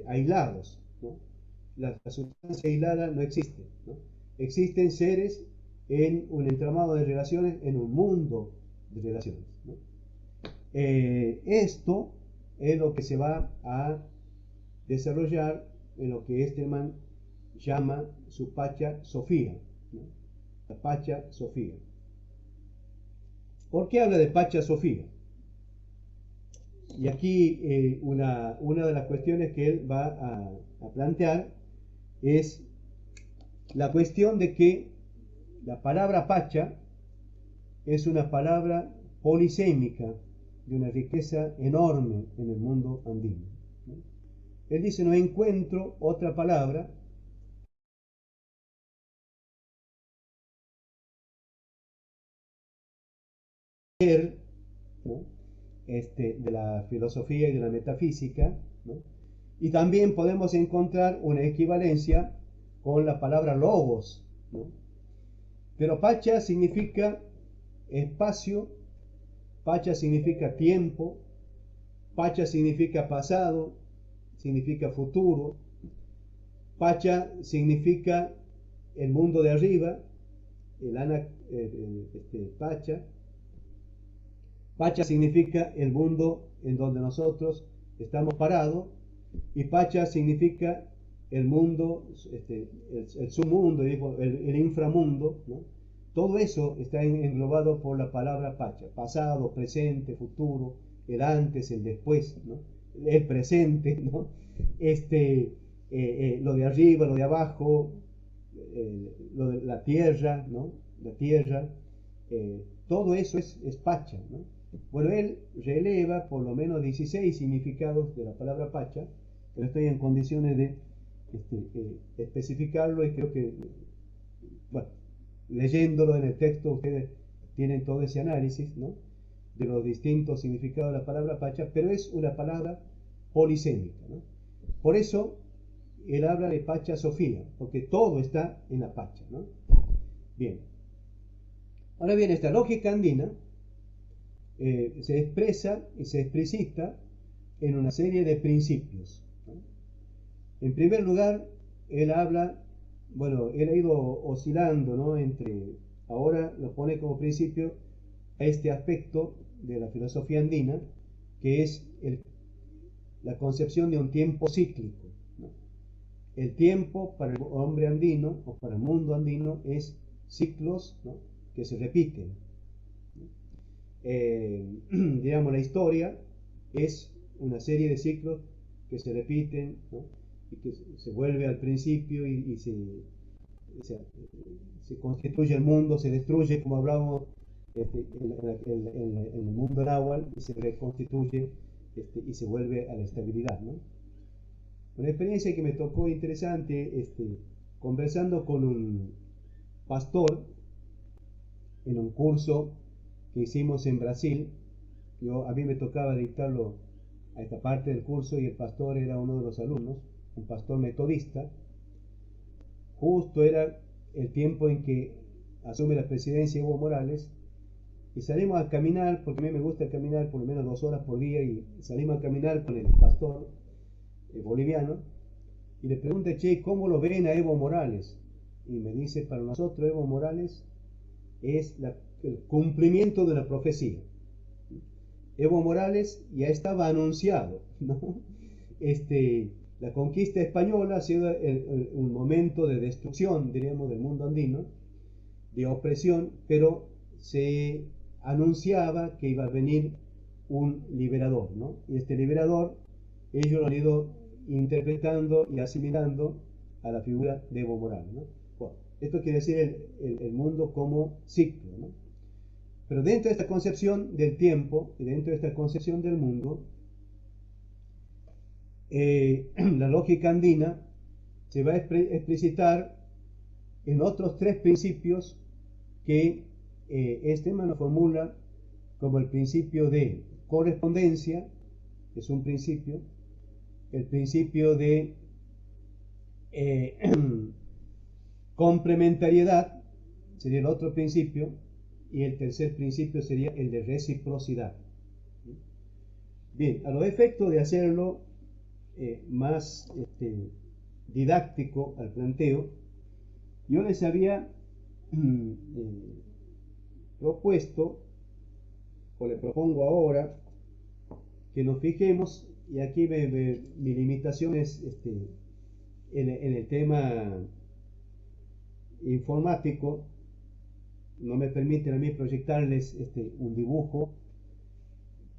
aislados, ¿no? La sustancia aislada no existe, ¿no? Existen seres en un entramado de relaciones, en un mundo de relaciones, ¿no? Esto es lo que se va a desarrollar en lo que Esterman llama su Pacha Sofía, ¿no? La Pacha Sofía. ¿Por qué habla de Pacha Sofía? Y aquí una de las cuestiones que él va a plantear es la cuestión de que la palabra pacha es una palabra polisémica de una riqueza enorme en el mundo andino. Él dice, no encuentro otra palabra ¿no? De la filosofía y de la metafísica, ¿no? Y también podemos encontrar una equivalencia con la palabra logos, ¿no? Pero pacha significa espacio, pacha significa tiempo, pacha significa pasado, significa futuro, pacha significa el mundo de arriba, pacha. Pacha significa el mundo en donde nosotros estamos parados, y pacha significa el mundo, el submundo, el inframundo, ¿no? Todo eso está englobado por la palabra pacha: pasado, presente, futuro, el antes, el después, ¿no? El presente, ¿no? Lo de arriba, lo de abajo, lo de la tierra, ¿no? La tierra, todo eso es pacha, ¿no? Bueno, él releva por lo menos 16 significados de la palabra pacha, pero estoy en condiciones de especificarlo, y creo que, bueno, leyéndolo en el texto ustedes tienen todo ese análisis, ¿no?, de los distintos significados de la palabra pacha, pero es una palabra polisémica, ¿no? Por eso él habla de pacha Sofía, porque todo está en la pacha, ¿no? Bien. Ahora bien, esta lógica andina se expresa y se explicita en una serie de principios, ¿no? En primer lugar, él habla, bueno, él ha ido oscilando, ¿no?, ahora lo pone como principio a este aspecto de la filosofía andina, que es la concepción de un tiempo cíclico, ¿no? El tiempo para el hombre andino o para el mundo andino es ciclos, ¿no?, que se repiten. Digamos, la historia es una serie de ciclos que se repiten, ¿no?, y que se vuelve al principio y se constituye el mundo, se destruye, como hablábamos, en el mundo náhuatl, y se reconstituye y se vuelve a la estabilidad, ¿no? Una experiencia que me tocó interesante, conversando con un pastor en un curso que hicimos en Brasil. A mí me tocaba dictarlo a esta parte del curso, y el pastor era uno de los alumnos, un pastor metodista. Justo era el tiempo en que asume la presidencia Evo Morales, y salimos a caminar, porque a mí me gusta caminar por lo menos 2 horas por día, y salimos a caminar con el pastor boliviano, y le pregunté, che, ¿cómo lo ven a Evo Morales? Y me dice, para nosotros Evo Morales es el cumplimiento de una profecía. Evo Morales ya estaba anunciado, ¿no? La conquista española ha sido un momento de destrucción, diríamos, del mundo andino, de opresión, pero se anunciaba que iba a venir un liberador, ¿no? Y este liberador, ellos lo han ido interpretando y asimilando a la figura de Evo Morales, ¿no? Bueno, esto quiere decir el mundo como ciclo, ¿no? Pero dentro de esta concepción del tiempo y dentro de esta concepción del mundo, la lógica andina se va a explicitar en otros 3 principios que Esteban formula como el principio de correspondencia, que es un principio, el principio de complementariedad sería el otro principio, y el tercer principio sería el de reciprocidad. Bien, a los efectos de hacerlo más didáctico al planteo, yo les había propuesto, o le propongo ahora, que nos fijemos, y aquí mi limitación es en el tema informático, no me permiten a mí proyectarles un dibujo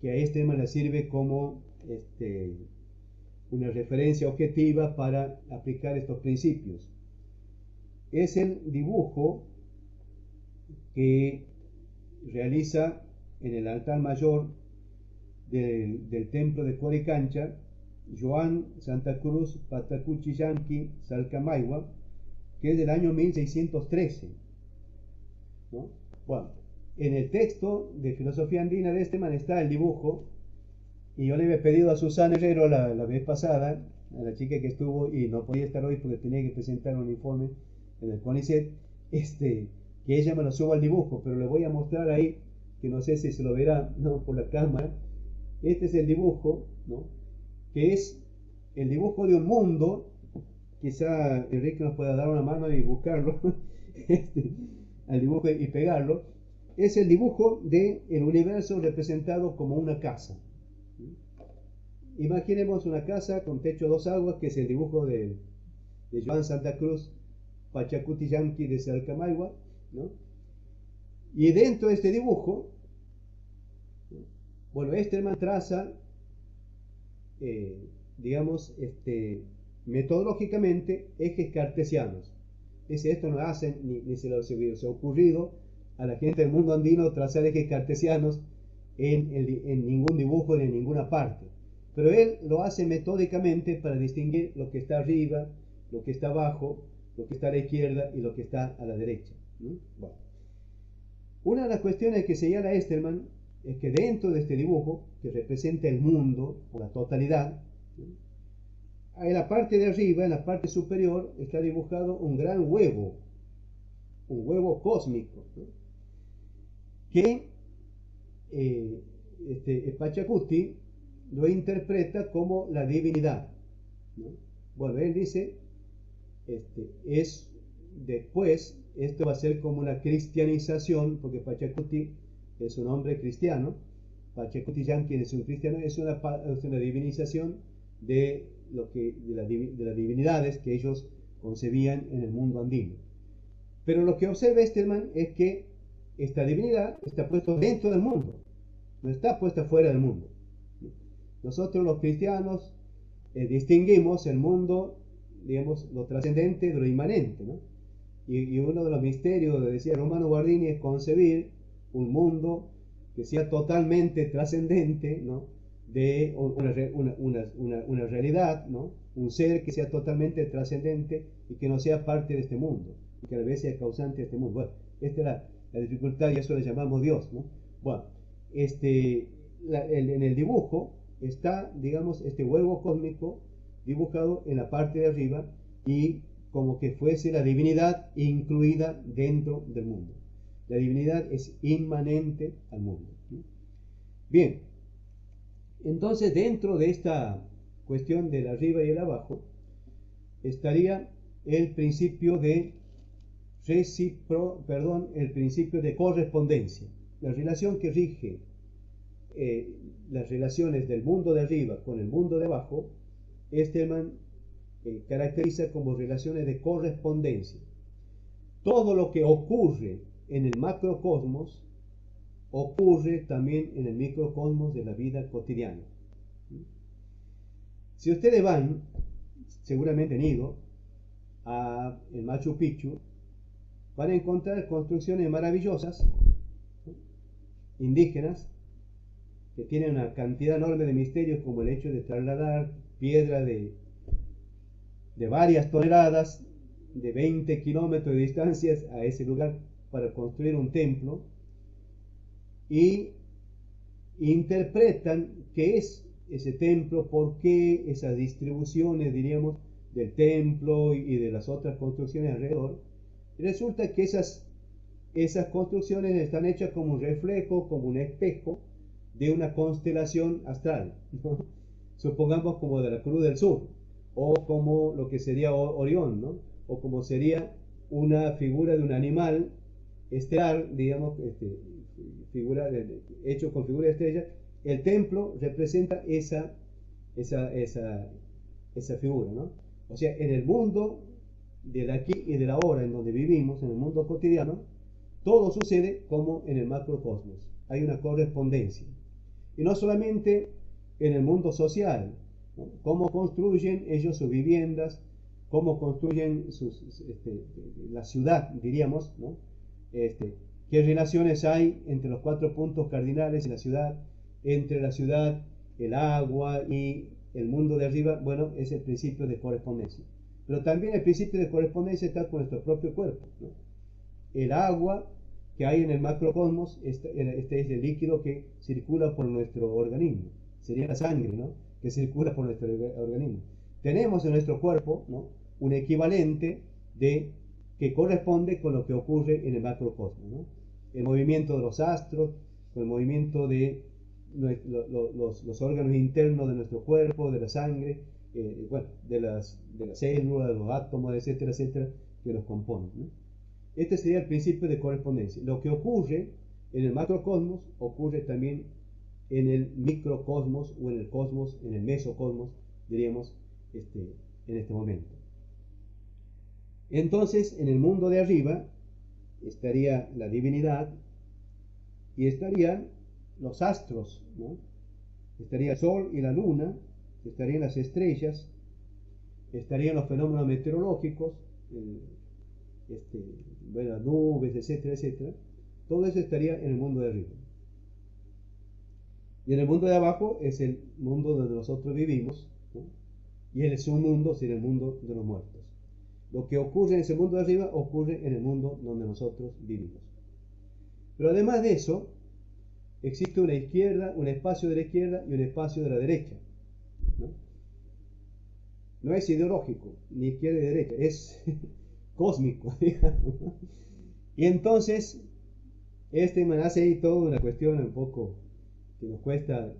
que a este tema le sirve como una referencia objetiva para aplicar estos principios. es el dibujo que realiza en el altar mayor del templo de Coricancha Joan Santa Cruz Patacuchillanqui Salcamayhua, que es del año 1613, ¿no? Bueno, en el texto de Filosofía Andina de Esteban está el dibujo, y yo le había pedido a Susana Herrero la vez pasada, a la chica que estuvo y no podía estar hoy porque tenía que presentar un informe en el CONICET, que ella me lo suba al dibujo, pero le voy a mostrar ahí, que no sé si se lo verá, ¿no?, por la cámara. Este es el dibujo, ¿no?, que es el dibujo de un mundo. Quizá Enrique nos pueda dar una mano y buscarlo al dibujo y pegarlo. Es el dibujo del universo representado como una casa. Imaginemos una casa con techo a dos aguas, que es el dibujo de Joan Santa Cruz Pachacutillanqui de Salcamayhua, ¿no? Y dentro de este dibujo, bueno, Esterman traza, digamos, metodológicamente ejes cartesianos. Dice, esto no hace ni se le ha ocurrido a la gente del mundo andino trazar ejes cartesianos en ningún dibujo ni en ninguna parte. Pero él lo hace metódicamente para distinguir lo que está arriba, lo que está abajo, lo que está a la izquierda y lo que está a la derecha. Bueno. Una de las cuestiones que señala Esterman es que dentro de este dibujo, que representa el mundo o la totalidad, en la parte de arriba, en la parte superior, está dibujado un gran huevo, un huevo cósmico, ¿no?, que Pachacuti lo interpreta como la divinidad, ¿no? Bueno, él dice, después, esto va a ser como una cristianización, porque Pachacuti es un hombre cristiano, Pachacutillanqui es un cristiano, es una divinización de las divinidades que ellos concebían en el mundo andino. Pero lo que observa Esterman es que esta divinidad está puesta dentro del mundo, no está puesta fuera del mundo. Nosotros los cristianos distinguimos el mundo, digamos, lo trascendente de lo inmanente, ¿no? Y uno de los misterios, decía Romano Guardini, es concebir un mundo que sea totalmente trascendente, ¿no?, de una realidad, ¿no?, un ser que sea totalmente trascendente y que no sea parte de este mundo, y que a la vez sea causante de este mundo. Bueno, esta es la dificultad, y eso le llamamos Dios, ¿no? Bueno, en el dibujo está, digamos, este huevo cósmico dibujado en la parte de arriba, y como que fuese la divinidad incluida dentro del mundo. La divinidad es inmanente al mundo. Bien, entonces dentro de esta cuestión del arriba y el abajo estaría el principio de el principio de correspondencia, la relación que rige las relaciones del mundo de arriba con el mundo de abajo. Esterman caracteriza como relaciones de correspondencia. Todo lo que ocurre en el macrocosmos ocurre también en el microcosmos de la vida cotidiana. Si ustedes van, seguramente han ido a el Machu Picchu, van a encontrar construcciones maravillosas, ¿no?, indígenas, que tienen una cantidad enorme de misterios, como el hecho de trasladar piedra de varias toneladas de 20 kilómetros de distancias a ese lugar para construir un templo, y interpretan qué es ese templo, por qué esas distribuciones, diríamos, del templo y de las otras construcciones alrededor. Y resulta que esas construcciones están hechas como un reflejo, como un espejo de una constelación astral, ¿no? Supongamos como de la Cruz del Sur, o como lo que sería Orión, ¿no?, o como sería una figura de un animal estelar, digamos, hecho con figura de estrella. El templo representa esa figura, ¿no? O sea, en el mundo del aquí y del ahora, en donde vivimos, en el mundo cotidiano, todo sucede como en el macrocosmos. Hay una correspondencia. Y no solamente en el mundo social, ¿no?, cómo construyen ellos sus viviendas, cómo construyen la ciudad, diríamos, ¿no? Qué relaciones hay entre los 4 puntos cardinales en la ciudad, entre la ciudad, el agua y el mundo de arriba. Bueno, es el principio de correspondencia. Pero también el principio de correspondencia está con nuestro propio cuerpo, ¿no? El agua que hay en el macrocosmos, este es el líquido que circula por nuestro organismo. Sería la sangre, ¿no?, que circula por nuestro organismo. Tenemos en nuestro cuerpo, ¿no?, un equivalente que corresponde con lo que ocurre en el macrocosmos, ¿no? El movimiento de los astros, el movimiento de los órganos internos de nuestro cuerpo, de la sangre, bueno, de las células, de los átomos, etcétera, etcétera, que los componen, ¿no? Este sería el principio de correspondencia. Lo que ocurre en el macrocosmos ocurre también en el microcosmos o en el cosmos, en el mesocosmos, diríamos, en este momento. Entonces, en el mundo de arriba estaría la divinidad y estarían los astros, ¿no? Estaría el sol y la luna, estarían las estrellas, estarían los fenómenos meteorológicos, bueno, nubes, etcétera, etcétera. Todo eso estaría en el mundo de arriba. Y en el mundo de abajo es el mundo donde nosotros vivimos, ¿no? Y el submundo sería el mundo de los muertos. Lo que ocurre en ese mundo de arriba ocurre en el mundo donde nosotros vivimos. Pero además de eso, existe una izquierda, un espacio de la izquierda y un espacio de la derecha, ¿no? No es ideológico, ni izquierda y derecha, es cósmico, digamos. Y entonces, me hace ahí toda una cuestión un poco que nos cuesta.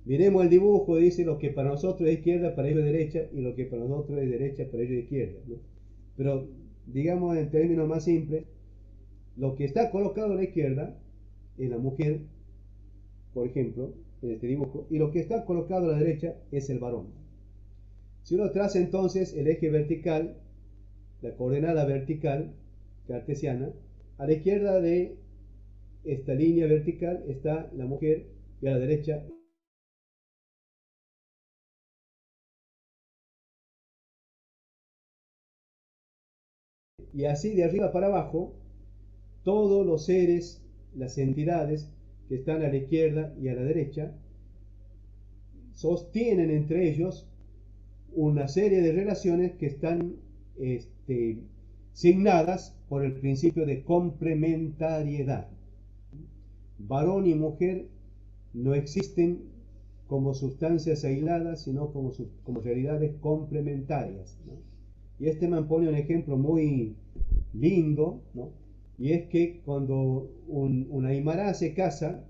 Miremos el dibujo, dice lo que para nosotros es izquierda, para ellos es derecha, y lo que para nosotros es derecha, para ellos es izquierda, ¿no? Pero, digamos en términos más simples, lo que está colocado a la izquierda es la mujer, por ejemplo, en este dibujo, y lo que está colocado a la derecha es el varón. Si uno traza entonces el eje vertical, la coordenada vertical cartesiana, a la izquierda de esta línea vertical está la mujer y a la derecha y así de arriba para abajo todos los seres, las entidades que están a la izquierda y a la derecha sostienen entre ellos una serie de relaciones que están signadas por el principio de complementariedad. Varón y mujer no existen como sustancias aisladas, sino como realidades complementarias, ¿no? Y me pone un ejemplo muy lindo, ¿no? Y es que cuando un aymara se casa,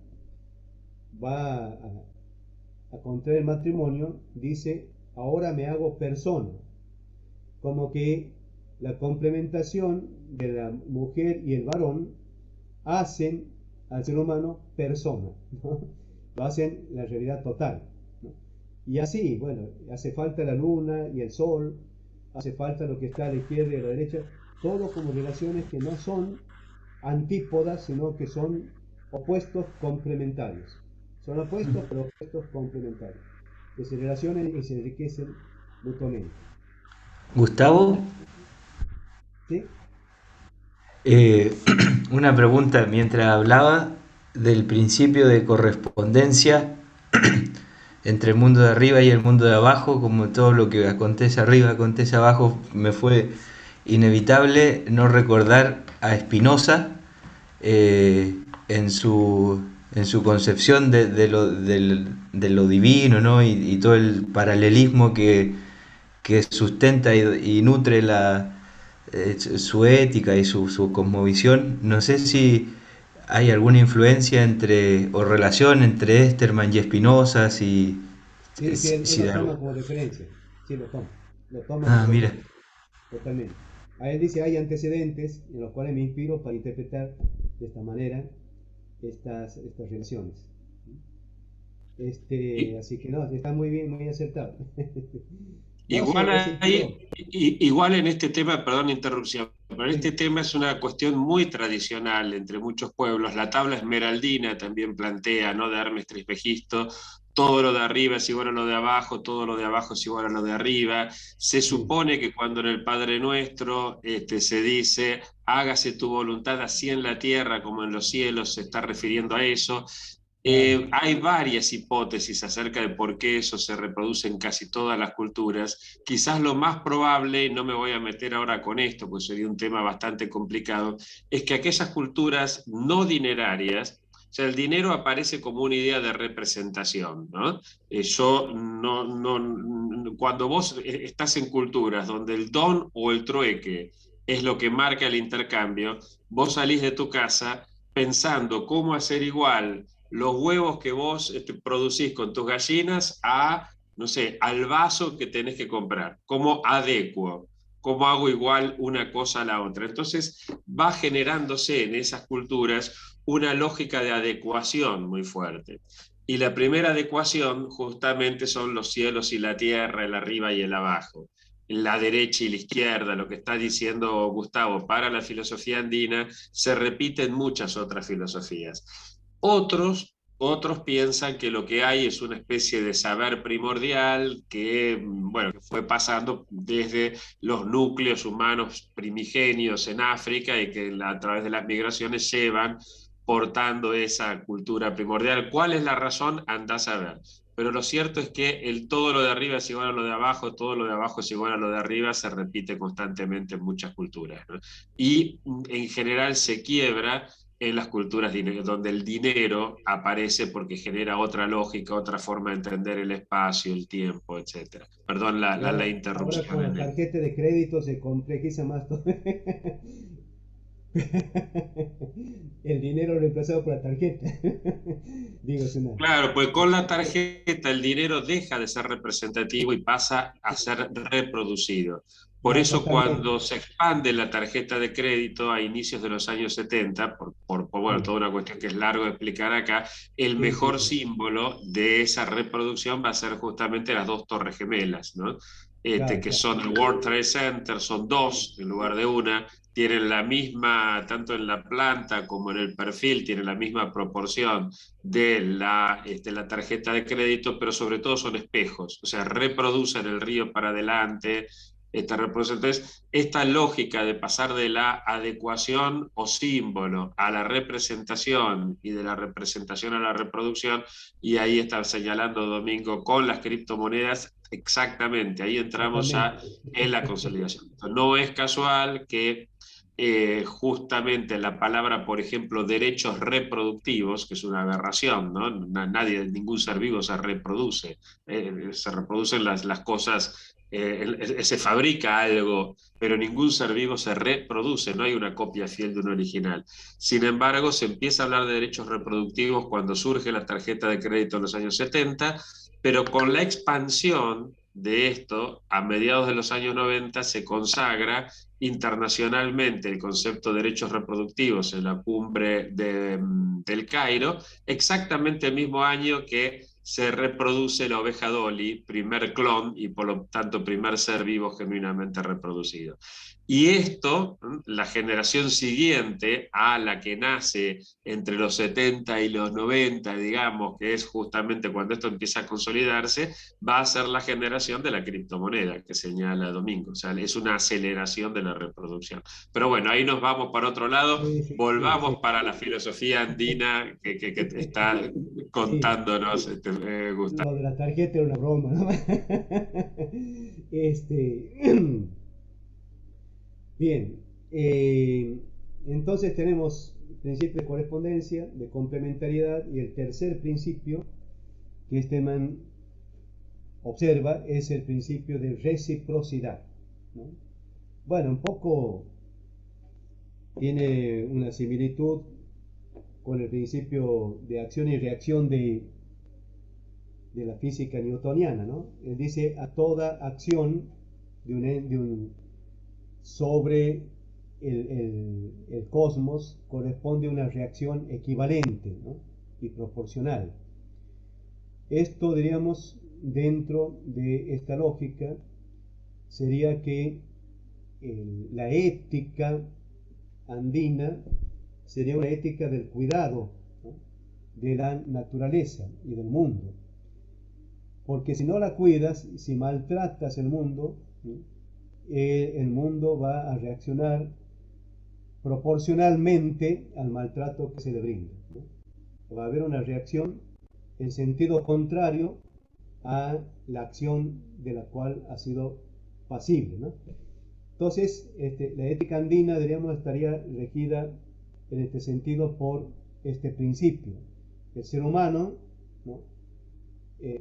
va a contraer matrimonio, dice, ahora me hago persona, como que la complementación de la mujer y el varón hacen al ser humano persona, ¿no? Lo hacen la realidad total, ¿no? Y así, bueno, hace falta la luna y el sol, hace falta lo que está a la izquierda y a la derecha, todo como relaciones que no son antípodas, sino que son opuestos complementarios. Son opuestos, pero opuestos complementarios, que se relacionan y se enriquecen mutuamente. Gustavo, ¿Sí? una pregunta mientras hablaba del principio de correspondencia entre el mundo de arriba y el mundo de abajo, como todo lo que acontece arriba acontece abajo, me fue inevitable no recordar a Spinoza en su concepción de lo divino, ¿no? Y todo el paralelismo que sustenta y nutre su ética y su cosmovisión. No sé si hay alguna influencia o relación entre Esterman y Spinoza, Sí, él lo toma algo. como referencia. Sí, lo toma Ah, como mira. referencia, totalmente. A él dice, hay antecedentes en los cuales me inspiro para interpretar de esta manera estas relaciones. Así que no, está muy bien, muy acertado. No, sí, Igual, es inspirador. igual en este tema, perdón la interrupción, pero este Sí, tema es una cuestión muy tradicional entre muchos pueblos. La tabla esmeraldina también plantea, ¿no?, de Hermes Trismegisto, todo lo de arriba es igual a lo de abajo, todo lo de abajo es igual a lo de arriba. Se supone que cuando en el Padre Nuestro se dice, hágase tu voluntad así en la tierra como en los cielos, se está refiriendo a eso. Hay varias hipótesis acerca de por qué eso se reproduce en casi todas las culturas. Quizás lo más probable, no me voy a meter ahora con esto, pues sería un tema bastante complicado, es que aquellas culturas no dinerarias, o sea, el dinero aparece como una idea de representación, ¿no? Cuando vos estás en culturas donde el don o el trueque es lo que marca el intercambio, vos salís de tu casa pensando cómo hacer igual los huevos que vos producís con tus gallinas a, no sé, al vaso que tenés que comprar, cómo adecuo, cómo hago igual una cosa a la otra. Entonces va generándose en esas culturas una lógica de adecuación muy fuerte. Y la primera adecuación justamente son los cielos y la tierra, el arriba y el abajo, la derecha y la izquierda, lo que está diciendo Gustavo, para la filosofía andina se repite en muchas otras filosofías. Otros piensan que lo que hay es una especie de saber primordial que, bueno, que fue pasando desde los núcleos humanos primigenios en África y que a través de las migraciones llevan portando esa cultura primordial. ¿Cuál es la razón? Andás a ver. Pero lo cierto es que el todo lo de arriba es igual a lo de abajo, todo lo de abajo es igual a lo de arriba, se repite constantemente en muchas culturas, ¿no? Y en general se quiebra en las culturas donde el dinero aparece porque genera otra lógica, otra forma de entender el espacio, el tiempo, etc. Perdón la Ahora con interrupción la en esto. tarjeta de crédito se complejiza más todo. El dinero reemplazado por la tarjeta. Digo, es una... Claro, pues con la tarjeta el dinero deja de ser representativo y pasa a ser reproducido. Por Ya, eso totalmente. cuando se expande la tarjeta de crédito a inicios de los años 70, bueno, Sí, toda una cuestión que es largo de explicar acá, el sí, sí, mejor sí. símbolo de esa reproducción va a ser justamente las dos torres gemelas, ¿no? Claro, Que claro. son el World Trade Center, son dos en lugar de una, tienen la misma, tanto en la planta como en el perfil, tienen la misma proporción de la tarjeta de crédito, pero sobre todo son espejos, o sea, reproducen el río para adelante, reproducen. Entonces, esta lógica de pasar de la adecuación o símbolo a la representación y de la representación a la reproducción, y ahí está señalando Domingo con las criptomonedas, exactamente, ahí entramos ya Totalmente. en la consolidación. Entonces, no es casual que justamente la palabra, por ejemplo, derechos reproductivos, que es una aberración, ¿no? Nadie, ningún ser vivo se reproduce, se reproducen las cosas, se fabrica algo, pero ningún ser vivo se reproduce, no hay una copia fiel de un original. Sin embargo, se empieza a hablar de derechos reproductivos cuando surge la tarjeta de crédito en los años 70, pero con la expansión de esto, a mediados de los años 90 se consagra internacionalmente el concepto de derechos reproductivos en la cumbre del Cairo, exactamente el mismo año que se reproduce la oveja Dolly, primer clon y por lo tanto primer ser vivo genuinamente reproducido. Y esto, la generación siguiente a la que nace entre los 70 y los 90, digamos, que es justamente cuando esto empieza a consolidarse, va a ser la generación de la criptomoneda que señala Domingo. O sea, es una aceleración de la reproducción. Pero bueno, ahí nos vamos para otro lado. Sí, sí, sí, sí. Volvamos para la filosofía andina que está Sí, contándonos Gustavo. lo de la tarjeta era una broma, ¿no? Este, bien, entonces tenemos el principio de correspondencia, de complementariedad y el tercer principio que este man observa es el principio de reciprocidad, ¿no? Bueno, un poco tiene una similitud con el principio de acción y reacción de la física newtoniana, ¿no? Él dice a toda acción sobre el cosmos corresponde una reacción equivalente, ¿no? Y proporcional. Esto, diríamos, dentro de esta lógica, sería que la ética andina sería una ética del cuidado, ¿no? De la naturaleza y del mundo. porque si no la cuidas, si maltratas el mundo va a reaccionar proporcionalmente al maltrato que se le brinda, ¿no? Va a haber una reacción en sentido contrario a la acción de la cual ha sido pasible, ¿no? Entonces, la ética andina, diríamos, estaría regida en este sentido por este principio. El ser humano, ¿no?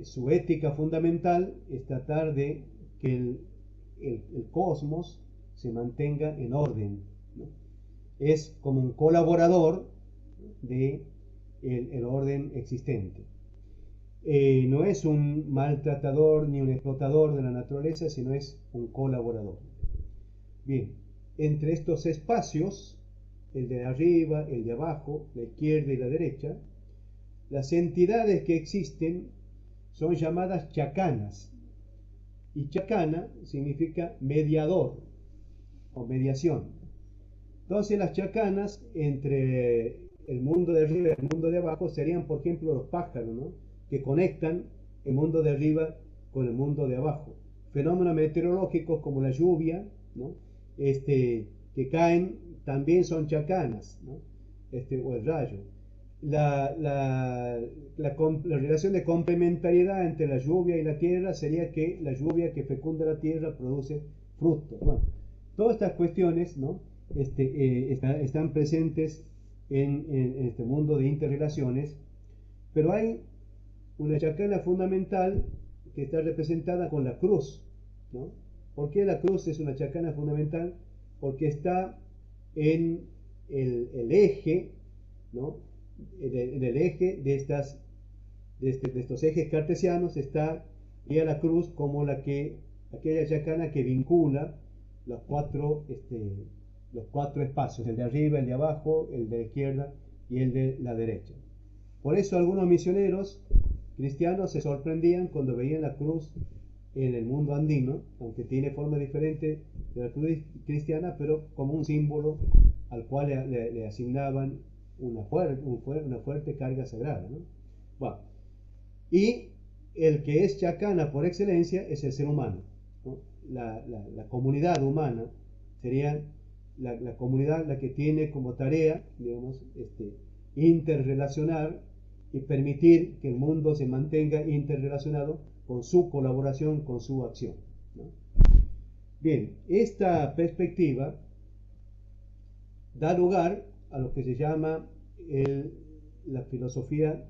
Su ética fundamental es tratar de que el cosmos se mantenga en orden, ¿no? Es como un colaborador de el orden existente. No es un maltratador ni un explotador de la naturaleza, sino es un colaborador. Bien, entre estos espacios, el de arriba, el de abajo, la izquierda y la derecha, las entidades que existen son llamadas chakanas. Y chakana significa mediador o mediación. Entonces las chakanas entre el mundo de arriba y el mundo de abajo serían, por ejemplo, los pájaros, ¿no? Que conectan el mundo de arriba con el mundo de abajo. Fenómenos meteorológicos como la lluvia, ¿no? Que caen también son chakanas, ¿no? O el rayo. La relación de complementariedad entre la lluvia y la tierra sería que la lluvia que fecunda la tierra produce frutos. Bueno, todas estas cuestiones, ¿no? Están presentes en este mundo de interrelaciones, pero hay una chakana fundamental que está representada con la cruz, ¿no? ¿Por qué la cruz es una chakana fundamental? Porque está en el eje, ¿no? En el eje de estos ejes cartesianos está la cruz como aquella chakana que vincula los cuatro espacios, el de arriba, el de abajo, el de la izquierda y el de la derecha. Por eso algunos misioneros cristianos se sorprendían cuando veían la cruz en el mundo andino, aunque tiene forma diferente de la cruz cristiana, pero como un símbolo al cual le asignaban una fuerte carga sagrada, ¿no? Bueno, y el que es chakana por excelencia es el ser humano, ¿no? La comunidad humana sería la comunidad la que tiene como tarea, digamos, interrelacionar y permitir que el mundo se mantenga interrelacionado con su colaboración, con su acción, ¿no? Bien, esta perspectiva da lugar a lo que se llama la filosofía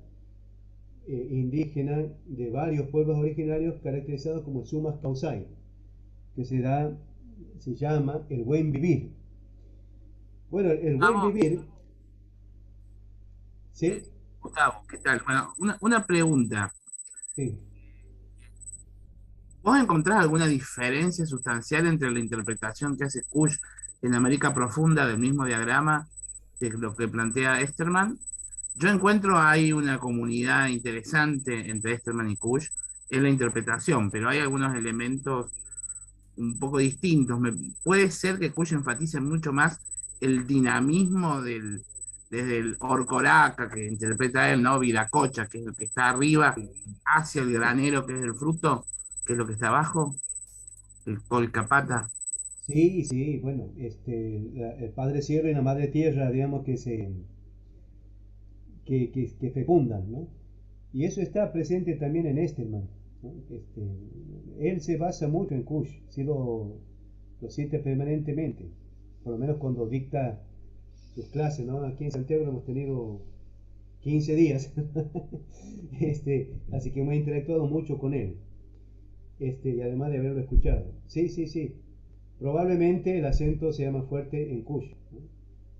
indígena de varios pueblos originarios, caracterizado como el Summa Causai, que se llama el buen vivir. Bueno, el buen vivir, ¿sí? Gustavo, ¿qué tal? Bueno, una pregunta. Sí. ¿Vos encontrás alguna diferencia sustancial entre la interpretación que hace Kush en América Profunda del mismo diagrama de lo que plantea Esterman? Yo encuentro hay una comunidad interesante entre Esterman y Kush en la interpretación, pero hay algunos elementos un poco distintos. Puede ser que Kush enfatice mucho más el dinamismo desde el Orcoraca que interpreta él, ¿no? Viracocha, que es el que está arriba, hacia el granero, que es el fruto, que es lo que está abajo, el Colcapata. Sí, sí, bueno, el padre cielo y la madre tierra, digamos que fecundan, ¿no? Y eso está presente también en Esterman, ¿no? Él se basa mucho en Kush, sí lo siente permanentemente, por lo menos cuando dicta sus clases, ¿no? Aquí en Santiago lo hemos tenido 15 días, así que hemos interactuado mucho con él, y además de haberlo escuchado. Sí, sí, sí, probablemente el acento sea más fuerte en Kush, ¿no?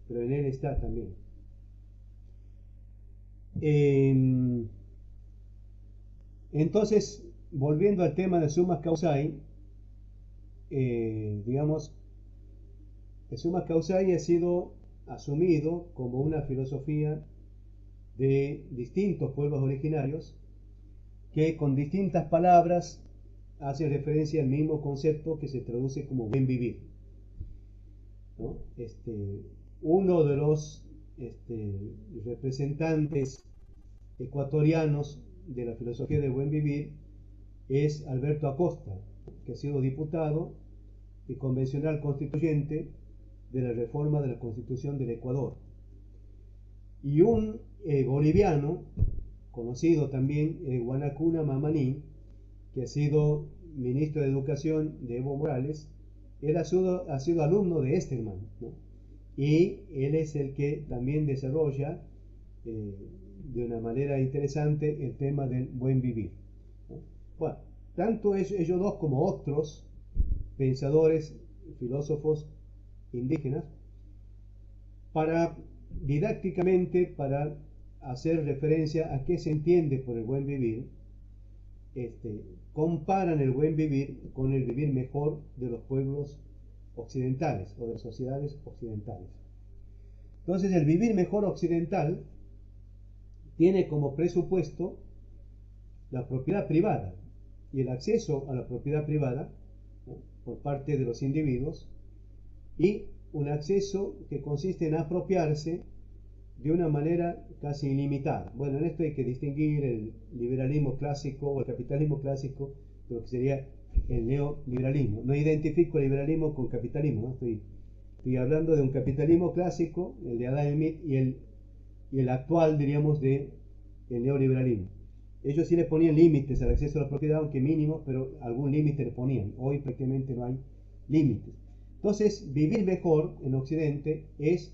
Pero en él está también. Entonces, volviendo al tema de Summa Causai, digamos, el Summa Causai ha sido asumido como una filosofía de distintos pueblos originarios que con distintas palabras hacen referencia al mismo concepto que se traduce como buen vivir, ¿no? Uno de los representantes ecuatorianos de la filosofía del buen vivir es Alberto Acosta, que ha sido diputado y convencional constituyente de la reforma de la Constitución del Ecuador. Y un boliviano, conocido también, Guanacuna Mamaní, que ha sido ministro de Educación de Evo Morales. Él ha sido alumno de Esterman, ¿no? Y él es el que también desarrolla de una manera interesante el tema del buen vivir, ¿no? Bueno, tanto ellos dos como otros pensadores, filósofos indígenas, didácticamente, para hacer referencia a qué se entiende por el buen vivir, comparan el buen vivir con el vivir mejor de los pueblos occidentales o de las sociedades occidentales. Entonces, el vivir mejor occidental tiene como presupuesto la propiedad privada y el acceso a la propiedad privada, ¿no?, por parte de los individuos, y un acceso que consiste en apropiarse de una manera casi ilimitada. Bueno, en esto hay que distinguir el liberalismo clásico o el capitalismo clásico de lo que sería el neoliberalismo. No identifico el liberalismo con capitalismo, ¿no? Estoy hablando de un capitalismo clásico, el de Adam Smith, y el actual, diríamos, de el neoliberalismo. Ellos sí le ponían límites al acceso a la propiedad, aunque mínimos, pero algún límite le ponían. Hoy prácticamente no hay límites. Entonces, vivir mejor en Occidente es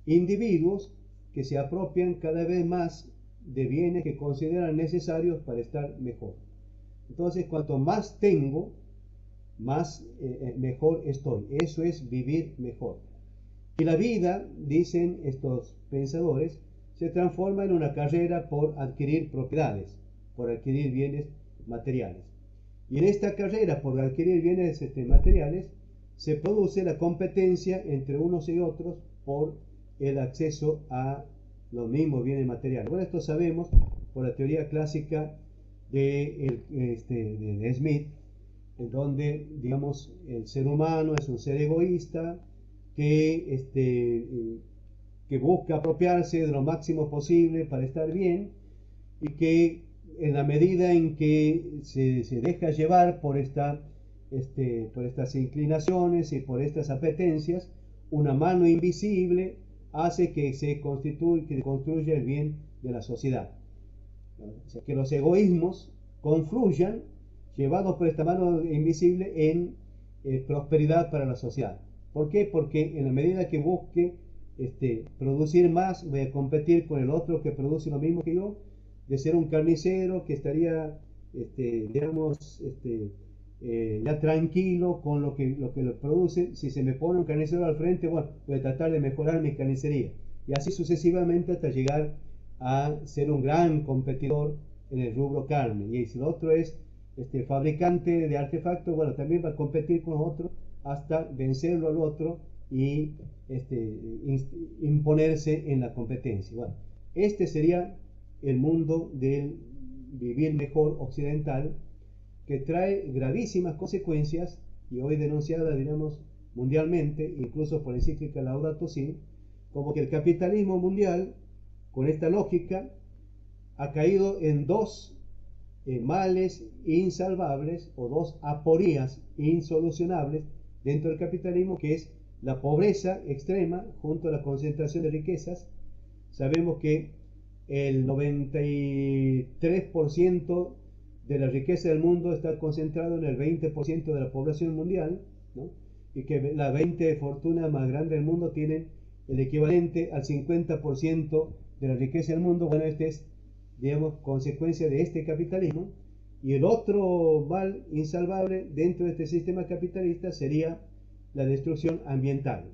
individuos que se apropian cada vez más de bienes que consideran necesarios para estar mejor. Entonces, cuanto más tengo, más mejor estoy. Eso es vivir mejor. Y la vida, dicen estos pensadores, se transforma en una carrera por adquirir propiedades, por adquirir bienes materiales. Y en esta carrera por adquirir bienes materiales se produce la competencia entre unos y otros por el acceso a los mismos bienes materiales. Bueno, esto sabemos por la teoría clásica de Smith, en donde, digamos, el ser humano es un ser egoísta que busca apropiarse de lo máximo posible para estar bien, y que en la medida en que se deja llevar por estas inclinaciones y por estas apetencias, una mano invisible hace que se construya el bien de la sociedad. O sea, que los egoísmos confluyan, llevados por esta mano invisible, en prosperidad para la sociedad. ¿Por qué? Porque en la medida que busque producir más, voy a competir con el otro que produce lo mismo que yo. De ser un carnicero que estaría, ya tranquilo con lo que lo produce, si se me pone un carnicero al frente, bueno, voy a tratar de mejorar mi carnicería, y así sucesivamente hasta llegar a ser un gran competidor en el rubro carne. Y si el otro es fabricante de artefactos, bueno, también va a competir con los otros hasta vencerlo al otro y imponerse en la competencia. Bueno, este sería el mundo del vivir mejor occidental, que trae gravísimas consecuencias y hoy denunciada, digamos, mundialmente, incluso por la encíclica Laudato Si, como que el capitalismo mundial, con esta lógica, ha caído en dos males insalvables o dos aporías insolucionables dentro del capitalismo, que es la pobreza extrema junto a la concentración de riquezas. Sabemos que el 93% de la riqueza del mundo está concentrado en el 20% de la población mundial, ¿no? Y que las 20 fortunas más grandes del mundo tienen el equivalente al 50% de la riqueza del mundo. Bueno, este es, digamos, consecuencia de este capitalismo. Y el otro mal insalvable dentro de este sistema capitalista sería la destrucción ambiental.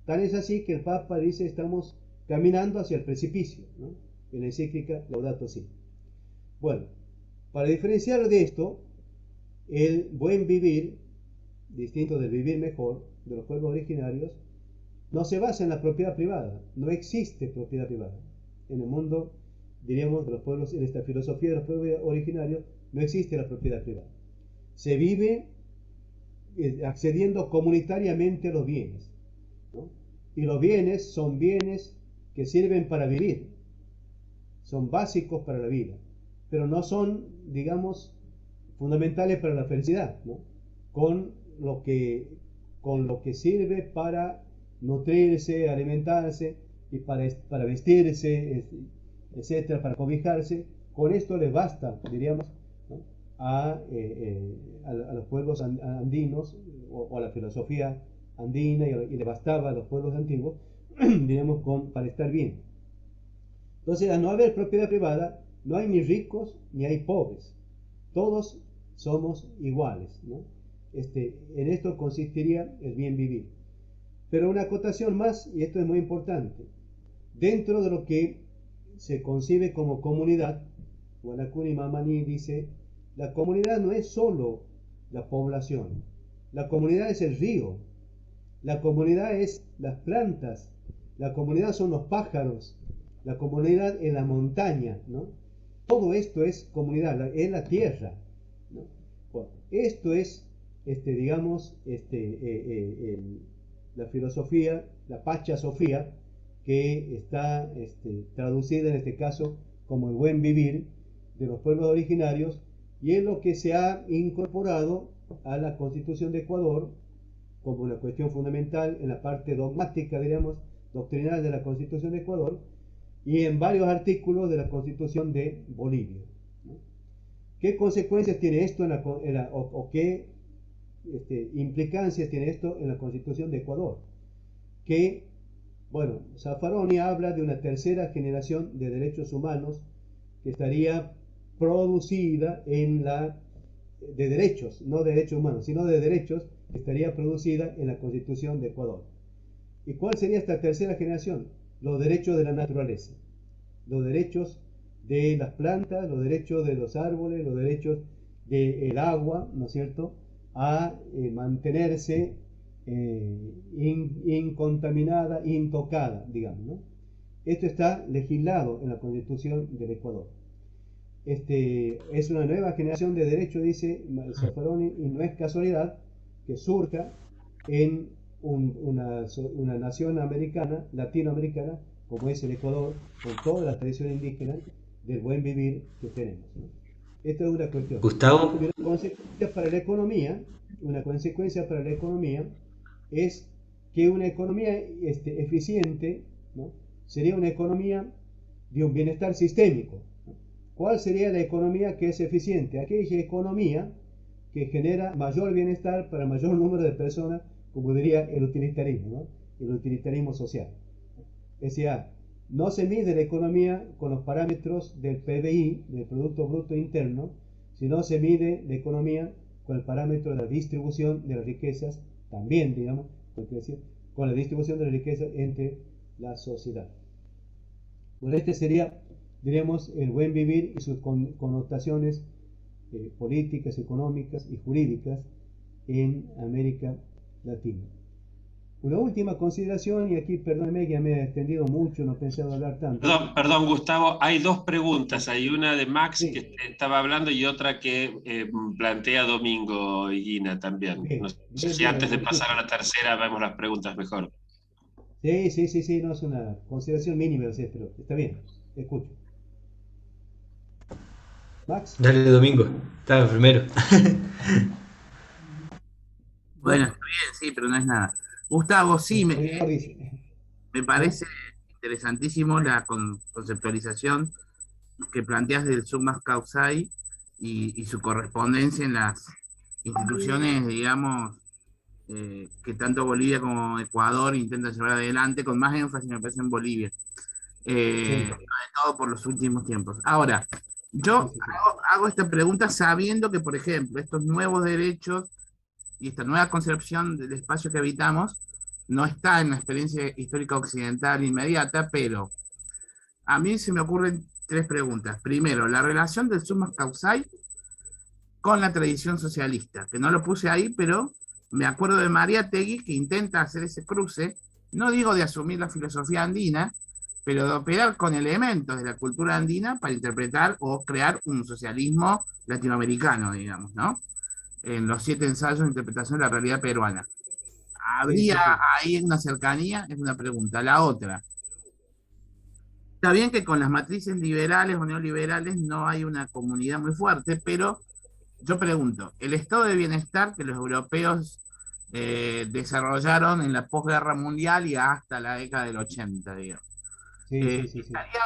Tal es así que el Papa dice: estamos caminando hacia el precipicio, ¿no?, en la encíclica Laudato Si. Bueno, para diferenciar de esto, el buen vivir, distinto del vivir mejor de los pueblos originarios, no se basa en la propiedad privada. No existe propiedad privada. En el mundo, diríamos, de los pueblos, en esta filosofía de los pueblos originarios, no existe la propiedad privada. Se vive accediendo comunitariamente a los bienes, ¿no? Y los bienes son bienes que sirven para vivir, son básicos para la vida, pero no son, digamos, fundamentales para la felicidad, ¿no? Con lo que sirve para nutrirse, alimentarse y para vestirse, etcétera, para cobijarse. Con esto le basta, diríamos, ¿no? a los pueblos andinos o a la filosofía andina y le bastaba a los pueblos antiguos, diríamos, para estar bien. Entonces, al no haber propiedad privada, no hay ni ricos ni hay pobres. Todos somos iguales, ¿no? En esto consistiría el bien vivir. Pero una acotación más, y esto es muy importante. Dentro de lo que se concibe como comunidad, Guanacuni Mamani dice, la comunidad no es solo la población. La comunidad es el río. La comunidad es las plantas. La comunidad son los pájaros. La comunidad es la montaña, ¿no? Todo esto es comunidad, es la tierra, ¿no? Bueno, esto es, digamos, la filosofía, la Pacha Sofía, que está traducida en este caso como el buen vivir de los pueblos originarios, y es lo que se ha incorporado a la Constitución de Ecuador como una cuestión fundamental en la parte dogmática, diríamos, doctrinal de la Constitución de Ecuador, y en varios artículos de la Constitución de Bolivia, ¿no? ¿Qué consecuencias tiene esto o qué implicancias tiene esto en la Constitución de Ecuador? Que, bueno, Zaffaroni habla de una tercera generación de derechos humanos que estaría producida de derechos, no de derechos humanos, sino de derechos, que estaría producida en la Constitución de Ecuador. ¿Y cuál sería esta tercera generación? Los derechos de la naturaleza, los derechos de las plantas, los derechos de los árboles, los derechos del agua, ¿no es cierto?, a mantenerse incontaminada, intocada, digamos, ¿no? Esto está legislado en la Constitución del Ecuador. Es una nueva generación de derechos, dice Zaffaroni, y no es casualidad que surja en una nación americana, latinoamericana, como es el Ecuador, con todas las tradiciones indígenas del buen vivir que tenemos, ¿no? Esta es una cuestión. Gustavo. Una consecuencia para la economía es que una economía eficiente, ¿no?, sería una economía de un bienestar sistémico, ¿no? ¿Cuál sería la economía que es eficiente? Aquella economía que genera mayor bienestar para mayor número de personas, como diría el utilitarismo, ¿no?, el utilitarismo social. Es decir, no se mide la economía con los parámetros del PBI, del Producto Bruto Interno, sino se mide la economía con el parámetro de la distribución de las riquezas, también, digamos, con la distribución de las riquezas entre la sociedad. Bueno, este sería, diríamos, el buen vivir y sus connotaciones políticas, económicas y jurídicas en América Latina. Una última consideración, y aquí perdóneme que ya me he extendido mucho, no pensaba hablar tanto. Perdón, Gustavo, hay dos preguntas. Hay una de Max, sí, que estaba hablando, y otra que plantea Domingo Higuina también. Bien, No sé bien, si bien, antes de escucho. pasar a la tercera vemos las preguntas mejor. Sí, no es una consideración mínima, no sé, pero está bien, escucho. Max. Dale, Domingo. Estaba primero. Bueno, está bien, sí, pero no es nada. Gustavo, sí, El coordinador dice, me ¿no? parece interesantísimo la conceptualización que planteas del summa causae y su correspondencia en las instituciones, digamos, que tanto Bolivia como Ecuador intentan llevar adelante, con más énfasis me parece en Bolivia, Sí, sobre todo por los últimos tiempos. Ahora, yo sí. hago esta pregunta sabiendo que, por ejemplo, estos nuevos derechos y esta nueva concepción del espacio que habitamos no está en la experiencia histórica occidental inmediata, pero a mí se me ocurren tres preguntas. Primero, la relación del summa causae con la tradición socialista, que no lo puse ahí, pero me acuerdo de Mariátegui, que intenta hacer ese cruce, no digo de asumir la filosofía andina, pero de operar con elementos de la cultura andina para interpretar o crear un socialismo latinoamericano, digamos, ¿no? En los 7 ensayos de interpretación de la realidad peruana. ¿Habría Sí. ahí una cercanía? Es una pregunta. La otra, está bien que con las matrices liberales o neoliberales no hay una comunidad muy fuerte, pero yo pregunto, el estado de bienestar que los europeos desarrollaron en la posguerra mundial y hasta la década del 80, digamos. Sí, sí, sí, sí. Estaría,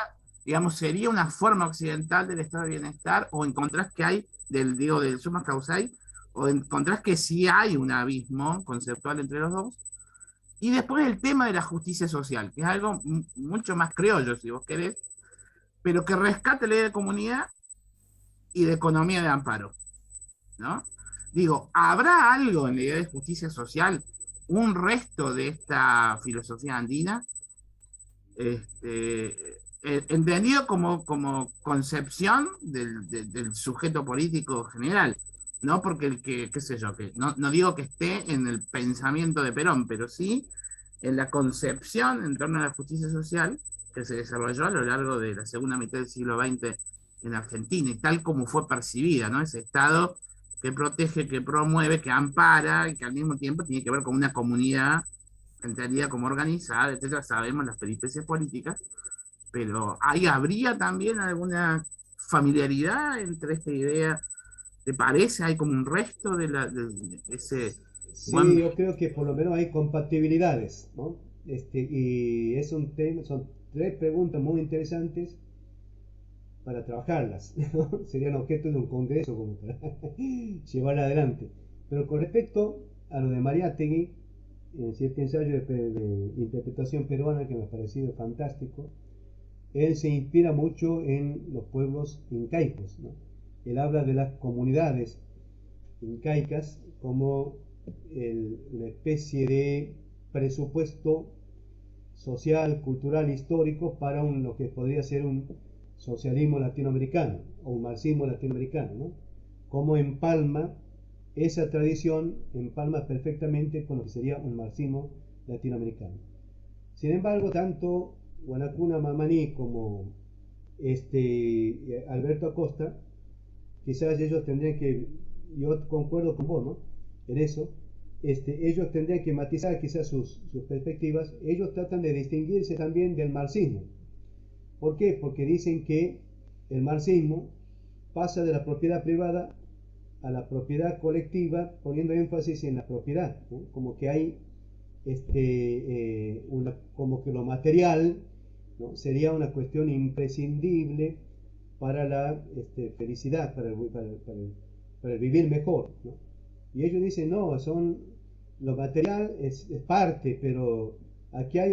digamos, ¿sería una forma occidental del estado de bienestar o encontrás que hay, del summa causale, o encontrás que sí hay un abismo conceptual entre los dos? Y después el tema de la justicia social, que es algo mucho más criollo, si vos querés, pero que rescate la idea de comunidad y de economía de amparo, ¿no? Digo, ¿habrá algo en la idea de justicia social, un resto de esta filosofía andina? Este, entendido como concepción del sujeto político general, no porque el que, qué sé yo, que no digo que esté en el pensamiento de Perón, pero sí en la concepción en torno a la justicia social que se desarrolló a lo largo de la segunda mitad del siglo XX en Argentina, y tal como fue percibida, ¿no? Ese Estado que protege, que promueve, que ampara, y que al mismo tiempo tiene que ver con una comunidad entendida como organizada, etcétera. Sabemos las peripecias políticas, pero ahí habría también alguna familiaridad entre esta idea. ¿Te parece? Hay como un resto de ese Sí, buen... yo creo que por lo menos hay compatibilidades, ¿no? Y es un tema, son tres preguntas muy interesantes para trabajarlas, ¿no? Serían objeto de un congreso como para llevar adelante. Pero con respecto a lo de Mariátegui, en cierto ensayo de interpretación peruana que me ha parecido fantástico, él se inspira mucho en los pueblos incaicos, ¿no? Él habla de las comunidades incaicas como una especie de presupuesto social, cultural, histórico para lo que podría ser un socialismo latinoamericano o un marxismo latinoamericano, ¿no? Como empalma esa tradición, empalma perfectamente con lo que sería un marxismo latinoamericano. Sin embargo, tanto Guanacuna Mamani como Alberto Acosta, quizás ellos tendrían que, yo concuerdo con vos, ¿no? En eso, ellos tendrían que matizar quizás sus perspectivas. Ellos tratan de distinguirse también del marxismo. ¿Por qué? Porque dicen que el marxismo pasa de la propiedad privada a la propiedad colectiva, poniendo énfasis en la propiedad, ¿no? Como que hay como que lo material, ¿no? Sería una cuestión imprescindible para la felicidad, para el vivir mejor, ¿no? Y ellos dicen, no, lo material es parte, pero aquí hay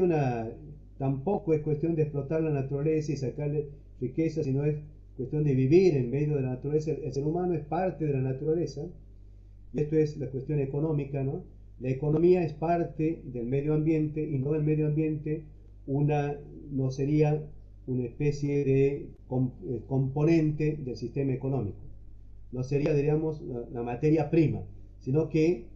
tampoco es cuestión de explotar la naturaleza y sacarle riqueza, sino es cuestión de vivir en medio de la naturaleza. El ser humano es parte de la naturaleza, y esto es la cuestión económica, ¿no? La economía es parte del medio ambiente, y no el medio ambiente no sería una especie de componente del sistema económico. No sería, diríamos, la materia prima, sino que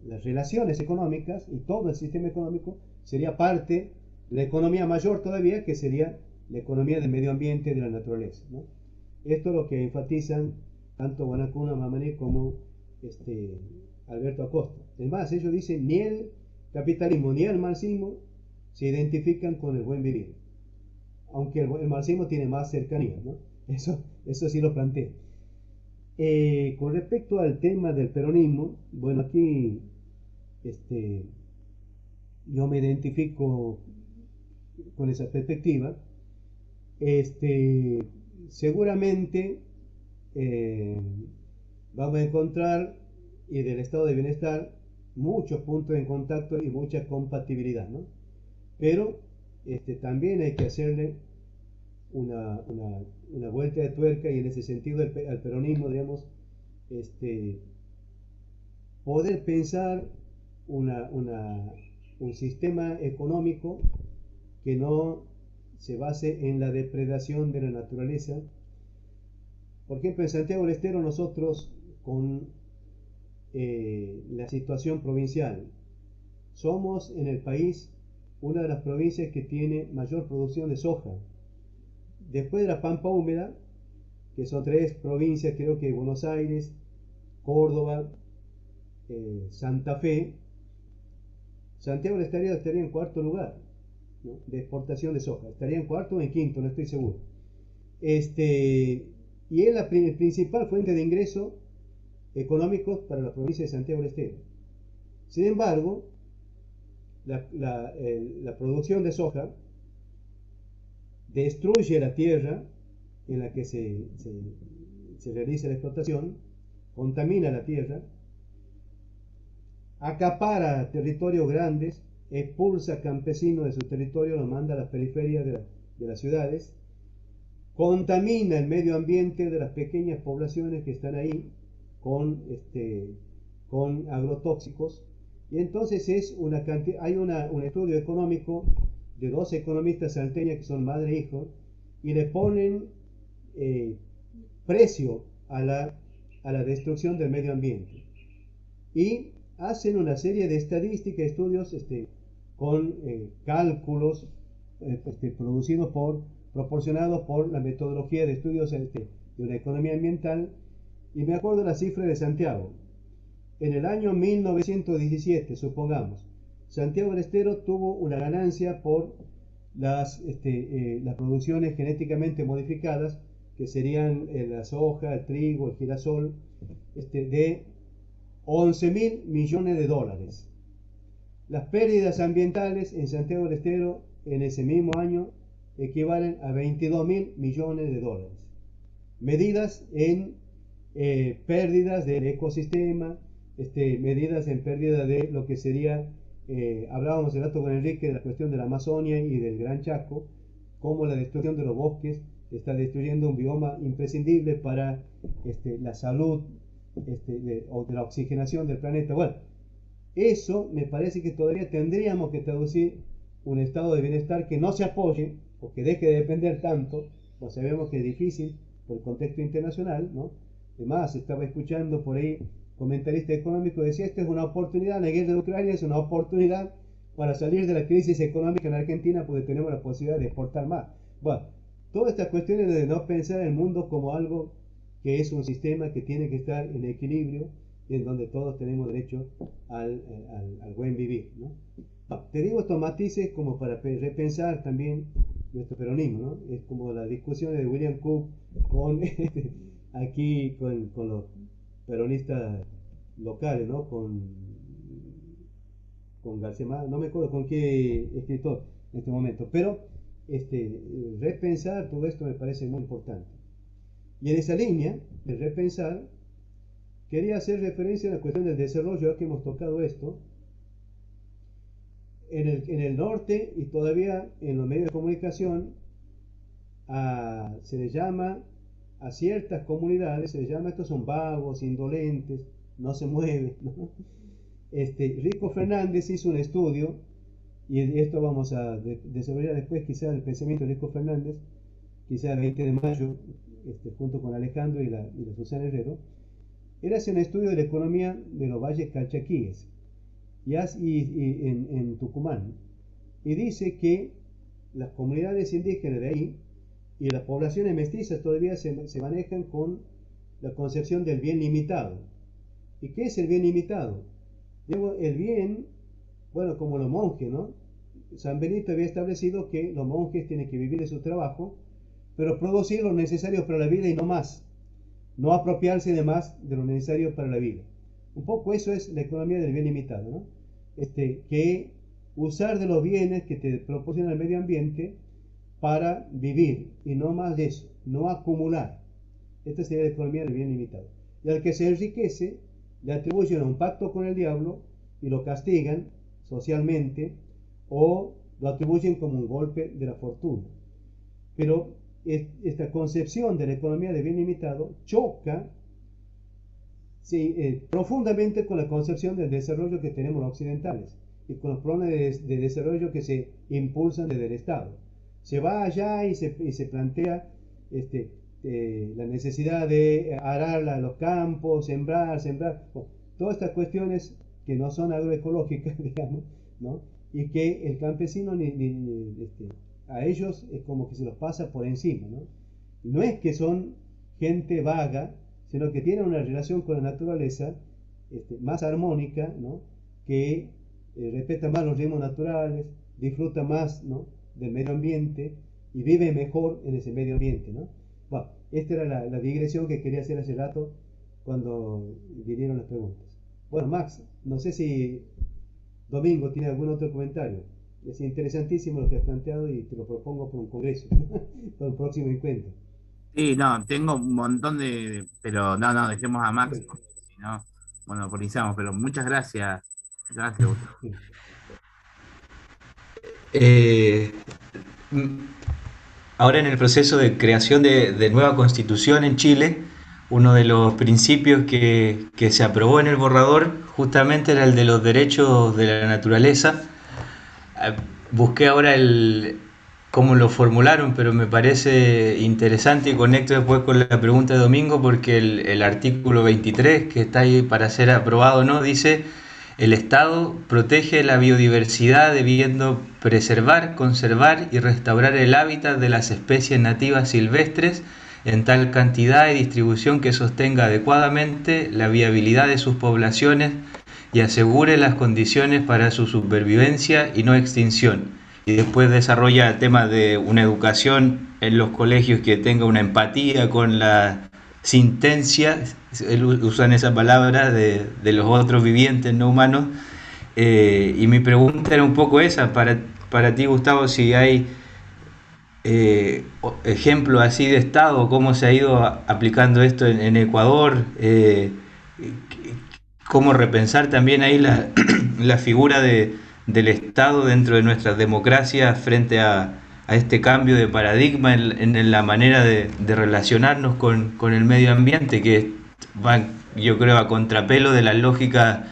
las relaciones económicas y todo el sistema económico sería parte de la economía mayor todavía, que sería la economía del medio ambiente, de la naturaleza, ¿no? Esto es lo que enfatizan tanto Guanacuna Mamani como Alberto Acosta. Es más, ellos dicen ni el capitalismo ni el marxismo se identifican con el buen vivir, aunque el marxismo tiene más cercanía, ¿no? Eso sí lo plantea. Con respecto al tema del peronismo, bueno, aquí yo me identifico con esa perspectiva. Seguramente vamos a encontrar, y del estado de bienestar, muchos puntos en contacto y mucha compatibilidad, ¿no? Pero también hay que hacerle una vuelta de tuerca, y en ese sentido al peronismo, digamos, poder pensar un sistema económico que no se base en la depredación de la naturaleza. Por ejemplo, en Santiago del Estero nosotros, con la situación provincial, somos en el país una de las provincias que tiene mayor producción de soja. Después de la Pampa Húmeda, que son tres provincias, creo que Buenos Aires, Córdoba, Santa Fe, Santiago del Estero estaría en cuarto lugar, ¿no?, de exportación de soja. Estaría en cuarto o en quinto, no estoy seguro. y es la principal fuente de ingresos económicos para la provincia de Santiago del Estero. Sin embargo, la producción de soja destruye la tierra en la que se realiza la explotación, contamina la tierra, acapara territorios grandes, expulsa campesinos de su territorio, los manda a las periferias de las ciudades, contamina el medio ambiente de las pequeñas poblaciones que están ahí con agrotóxicos. Y entonces hay un estudio económico de dos economistas salteñas que son madre e hijo, y le ponen precio a la destrucción del medio ambiente. Y hacen una serie de estadísticas, estudios con cálculos proporcionados por la metodología de estudios de una economía ambiental. Y me acuerdo la cifra de Santiago. En el año 1917, supongamos, Santiago del Estero tuvo una ganancia por las producciones genéticamente modificadas, que serían la soja, el trigo, el girasol, de 11.000 millones de dólares. Las pérdidas ambientales en Santiago del Estero en ese mismo año equivalen a 22.000 millones de dólares. Medidas en pérdidas del ecosistema, medidas en pérdida de lo que sería, hablábamos el rato con Enrique de la cuestión de la Amazonia y del Gran Chaco, cómo la destrucción de los bosques está destruyendo un bioma imprescindible para la salud o de la oxigenación del planeta. Bueno, eso me parece que todavía tendríamos que traducir un estado de bienestar que no se apoye o que deje de depender tanto, pues sabemos que es difícil por el contexto internacional, ¿no? Además, estaba escuchando por ahí comentarista económico decía, esta es una oportunidad, la guerra de Ucrania es una oportunidad para salir de la crisis económica en Argentina porque tenemos la posibilidad de exportar más. Bueno, todas estas cuestiones de no pensar el mundo como algo que es un sistema que tiene que estar en equilibrio y en donde todos tenemos derecho al buen vivir, ¿no? Bueno, te digo estos matices como para repensar también nuestro peronismo, ¿no? Es como la discusión de William Cook con aquí con los peronistas locales, ¿no? Con García Márquez, no me acuerdo con qué escritor en este momento, pero repensar todo esto me parece muy importante. Y en esa línea de repensar, quería hacer referencia a la cuestión del desarrollo, ya que hemos tocado esto. En el norte y todavía en los medios de comunicación se les llama a ciertas comunidades, se les llama, estos son vagos, indolentes, no se mueven, ¿no? Rico Fernández hizo un estudio, y esto vamos a desarrollar después quizá el pensamiento de Rico Fernández, quizá el 20 de mayo, junto con Alejandro y la Susana Herrero. Él hace un estudio de la economía de los valles calchaquíes y en Tucumán, y dice que las comunidades indígenas de ahí y las poblaciones mestizas todavía se manejan con la concepción del bien limitado. ¿Y qué es el bien limitado? Digo, el bien, bueno, como los monjes, ¿no? San Benito había establecido que los monjes tienen que vivir de su trabajo, pero producir lo necesario para la vida y no más. No apropiarse de más de lo necesario para la vida. Un poco eso es la economía del bien limitado, ¿no? Que usar de los bienes que te proporciona el medio ambiente para vivir, y no más de eso, no acumular. Esta sería la economía del bien limitado. Y al que se enriquece, le atribuyen un pacto con el diablo y lo castigan socialmente o lo atribuyen como un golpe de la fortuna. Pero esta concepción de la economía de bien limitado choca profundamente con la concepción del desarrollo que tenemos los occidentales y con los planes de desarrollo que se impulsan desde el Estado. Se va allá y se plantea la necesidad de arar los campos, sembrar, bueno, todas estas cuestiones que no son agroecológicas, digamos, ¿no? Y que el campesino a ellos es como que se los pasa por encima, ¿no? Y no es que son gente vaga, sino que tienen una relación con la naturaleza más armónica, ¿no? Que respeta más los ritmos naturales, disfruta más, ¿no? del medio ambiente y vive mejor en ese medio ambiente, ¿no? Bueno, esta era la digresión que quería hacer hace rato cuando vinieron las preguntas. Bueno, Max, no sé si Domingo tiene algún otro comentario. Es interesantísimo lo que has planteado y te lo propongo por un congreso, para un próximo encuentro. Sí, no, tengo un montón pero no, dejemos a Max, porque si no, monopolizamos, pero muchas gracias. Gracias, Gustavo. Sí. Eh, Ahora en el proceso de creación de nueva constitución en Chile, uno de los principios que se aprobó en el borrador justamente era el de los derechos de la naturaleza. Busqué ahora cómo lo formularon, pero me parece interesante y conecto después con la pregunta de Domingo porque el artículo 23 que está ahí para ser aprobado, ¿no? Dice: el Estado protege la biodiversidad debiendo preservar, conservar y restaurar el hábitat de las especies nativas silvestres en tal cantidad y distribución que sostenga adecuadamente la viabilidad de sus poblaciones y asegure las condiciones para su supervivencia y no extinción. Y después desarrolla temas de una educación en los colegios que tenga una empatía con la sintencia, usan esa palabra, de los otros vivientes no humanos. Y mi pregunta era un poco esa, para ti, Gustavo, si hay ejemplos así de Estado, cómo se ha ido aplicando esto en Ecuador, cómo repensar también ahí la figura del Estado dentro de nuestras democracias frente a este cambio de paradigma en la manera de relacionarnos con el medio ambiente, que va, yo creo, a contrapelo de las lógicas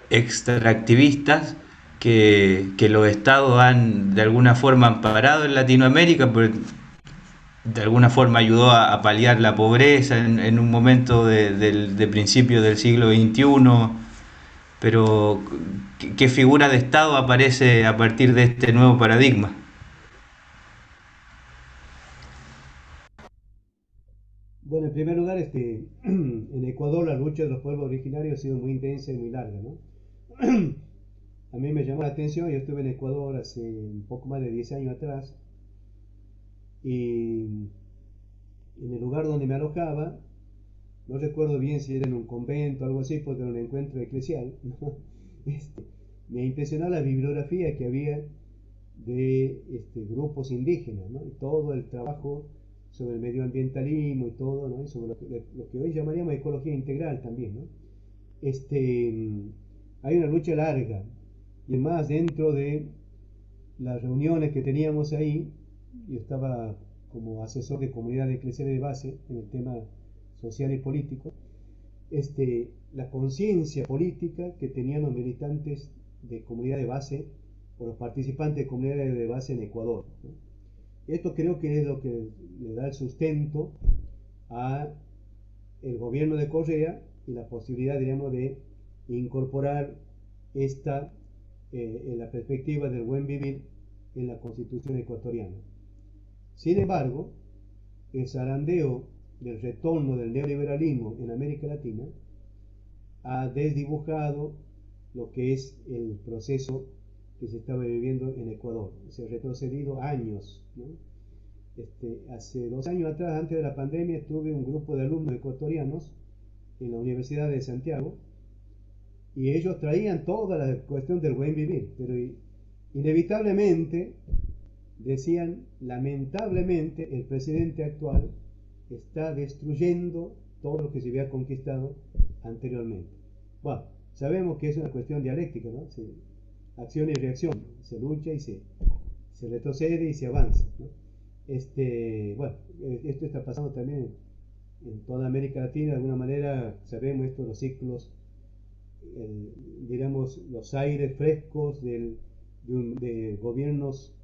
extractivistas que los estados han de alguna forma amparado en Latinoamérica, porque de alguna forma ayudó a paliar la pobreza en un momento de principio del siglo XXI, pero ¿qué figura de Estado aparece a partir de este nuevo paradigma? Bueno, en primer lugar, en Ecuador la lucha de los pueblos originarios ha sido muy intensa y muy larga, ¿no? A mí me llamó la atención, yo estuve en Ecuador hace un poco más de 10 años atrás y en el lugar donde me alojaba, no recuerdo bien si era en un convento o algo así, porque era un encuentro eclesial, ¿no? Me impresionó la bibliografía que había de grupos indígenas, ¿no? Y todo el trabajo sobre el medioambientalismo y todo, ¿no? Y sobre lo que hoy llamaríamos ecología integral también, ¿no? Hay una lucha larga, y más dentro de las reuniones que teníamos ahí, yo estaba como asesor de comunidad eclesial de base en el tema social y político, la conciencia política que tenían los militantes de comunidad de base o los participantes de comunidades de base en Ecuador, ¿no? Esto creo que es lo que le da el sustento a el gobierno de Correa y la posibilidad, digamos, de incorporar esta en la perspectiva del buen vivir en la constitución ecuatoriana. Sin embargo, el zarandeo del retorno del neoliberalismo en América Latina ha desdibujado lo que es el proceso que se estaba viviendo en Ecuador. Se ha retrocedido años, ¿no? Hace 2 años atrás, antes de la pandemia, tuve un grupo de alumnos ecuatorianos en la Universidad de Santiago y ellos traían toda la cuestión del buen vivir, pero inevitablemente decían: lamentablemente el presidente actual está destruyendo todo lo que se había conquistado anteriormente. Bueno, sabemos que es una cuestión dialéctica, ¿no? Acción y reacción, se lucha y se retrocede y se avanza, ¿no? Bueno, esto está pasando también en toda América Latina. De alguna manera sabemos esto, los ciclos, digamos, los aires frescos de gobiernos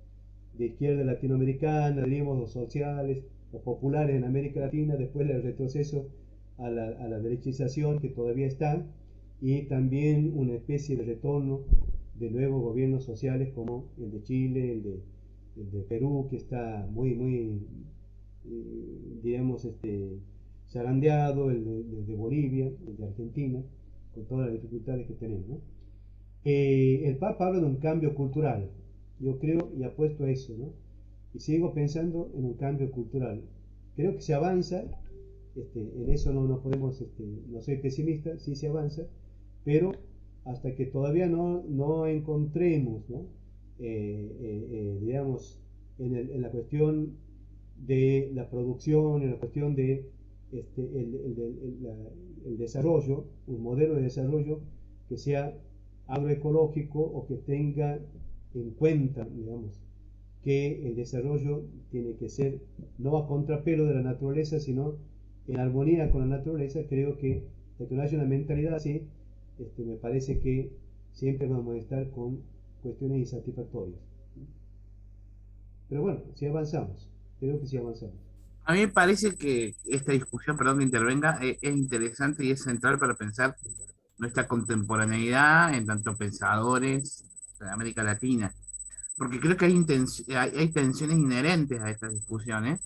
de izquierda latinoamericana, diríamos, los sociales, los populares en América Latina, después el retroceso a la derechización que todavía está, y también una especie de retorno de nuevos gobiernos sociales como el de Chile, el de Perú, que está muy, digamos, zarandeado, el de Bolivia, el de Argentina, con todas las dificultades que tenemos, ¿no? El Papa habla de un cambio cultural. Yo creo y apuesto a eso, ¿no? Y sigo pensando en un cambio cultural. creo que se avanza, en eso no podemos, no soy pesimista, sí se avanza, pero hasta que todavía no encontremos, ¿no? Digamos, en la cuestión de la producción, en la cuestión de el desarrollo, un modelo de desarrollo que sea agroecológico o que tenga en cuenta, digamos, que el desarrollo tiene que ser no a contrapelo de la naturaleza, sino en armonía con la naturaleza. Creo que de que no haya una mentalidad así, me parece que siempre vamos a estar con cuestiones insatisfactorias. Pero bueno, si avanzamos, creo que si avanzamos. A mí me parece que esta discusión, perdón que intervenga, es interesante y es central para pensar nuestra contemporaneidad en tanto pensadores de América Latina, porque creo que hay tensiones inherentes a estas discusiones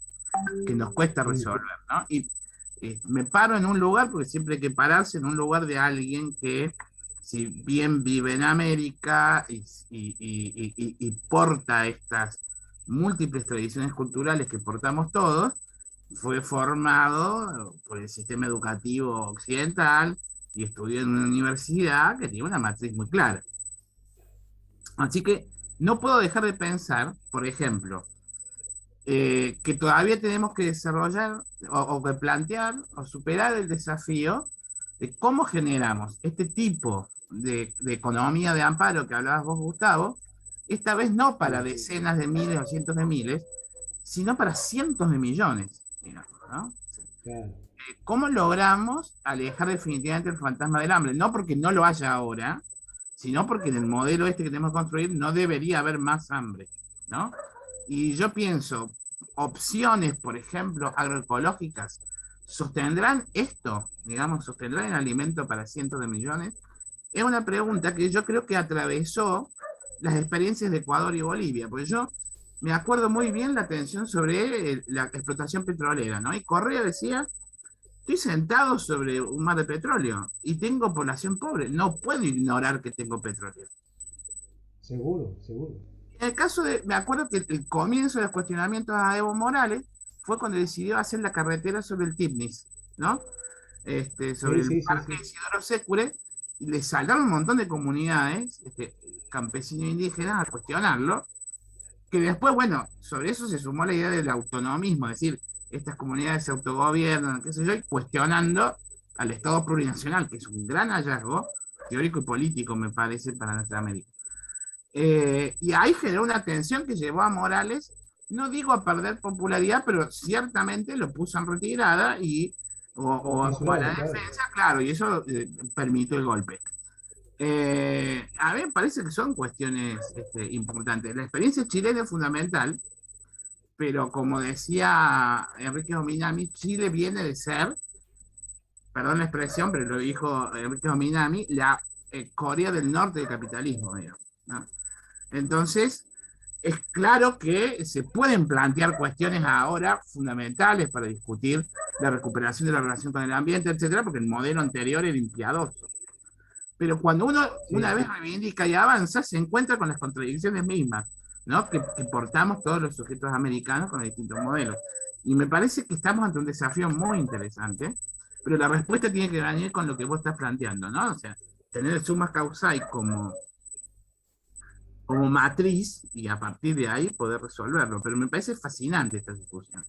que nos cuesta resolver, ¿no? Y me paro en un lugar, porque siempre hay que pararse en un lugar de alguien que, si bien vive en América y porta estas múltiples tradiciones culturales que portamos todos, fue formado por el sistema educativo occidental y estudió en una universidad que tiene una matriz muy clara. Así que no puedo dejar de pensar, por ejemplo, que todavía tenemos que desarrollar o que plantear o superar el desafío de cómo generamos este tipo de economía de amparo que hablabas vos, Gustavo, esta vez no para decenas de miles o cientos de miles, sino para cientos de millones, digamos, ¿no? Claro. ¿Cómo logramos alejar definitivamente el fantasma del hambre? No porque no lo haya ahora, sino porque en el modelo este que tenemos que construir no debería haber más hambre, ¿no? Y yo pienso, opciones, por ejemplo, agroecológicas, ¿sostendrán esto? Digamos, ¿sostendrán el alimento para cientos de millones? Es una pregunta que yo creo que atravesó las experiencias de Ecuador y Bolivia, porque yo me acuerdo muy bien la tensión sobre la explotación petrolera, ¿no? Y Correa decía, estoy sentado sobre un mar de petróleo y tengo población pobre, no puedo ignorar que tengo petróleo. Seguro, seguro. En el caso me acuerdo que el comienzo de los cuestionamientos a Evo Morales fue cuando decidió hacer la carretera sobre el Tibnis, ¿no? Sobre el parque Isidoro Secure, y le saltaron un montón de comunidades, campesinos e indígenas, a cuestionarlo, que después, bueno, sobre eso se sumó la idea del autonomismo, es decir, estas comunidades se autogobiernan, qué sé yo, y cuestionando al Estado plurinacional, que es un gran hallazgo teórico y político, me parece, para nuestra América. Y ahí generó una tensión que llevó a Morales, no digo a perder popularidad, pero ciertamente lo puso en retirada o a la defensa, claro, y eso permitió el golpe. A mí me parece que son cuestiones importantes. La experiencia chilena es fundamental, pero como decía Enrique Dominami, Chile viene de ser, perdón la expresión, pero lo dijo Enrique Dominami, la Corea del Norte del capitalismo, digamos, ¿no? Entonces, es claro que se pueden plantear cuestiones ahora fundamentales para discutir la recuperación de la relación con el ambiente, etcétera, porque el modelo anterior era impiadoso. Pero cuando uno una vez reivindica y avanza, se encuentra con las contradicciones mismas, ¿no? que portamos todos los sujetos americanos con los distintos modelos. Y me parece que estamos ante un desafío muy interesante, pero la respuesta tiene que venir con lo que vos estás planteando, ¿no? O sea, tener el summa causae como matriz y a partir de ahí poder resolverlo. Pero me parece fascinante esta discusión.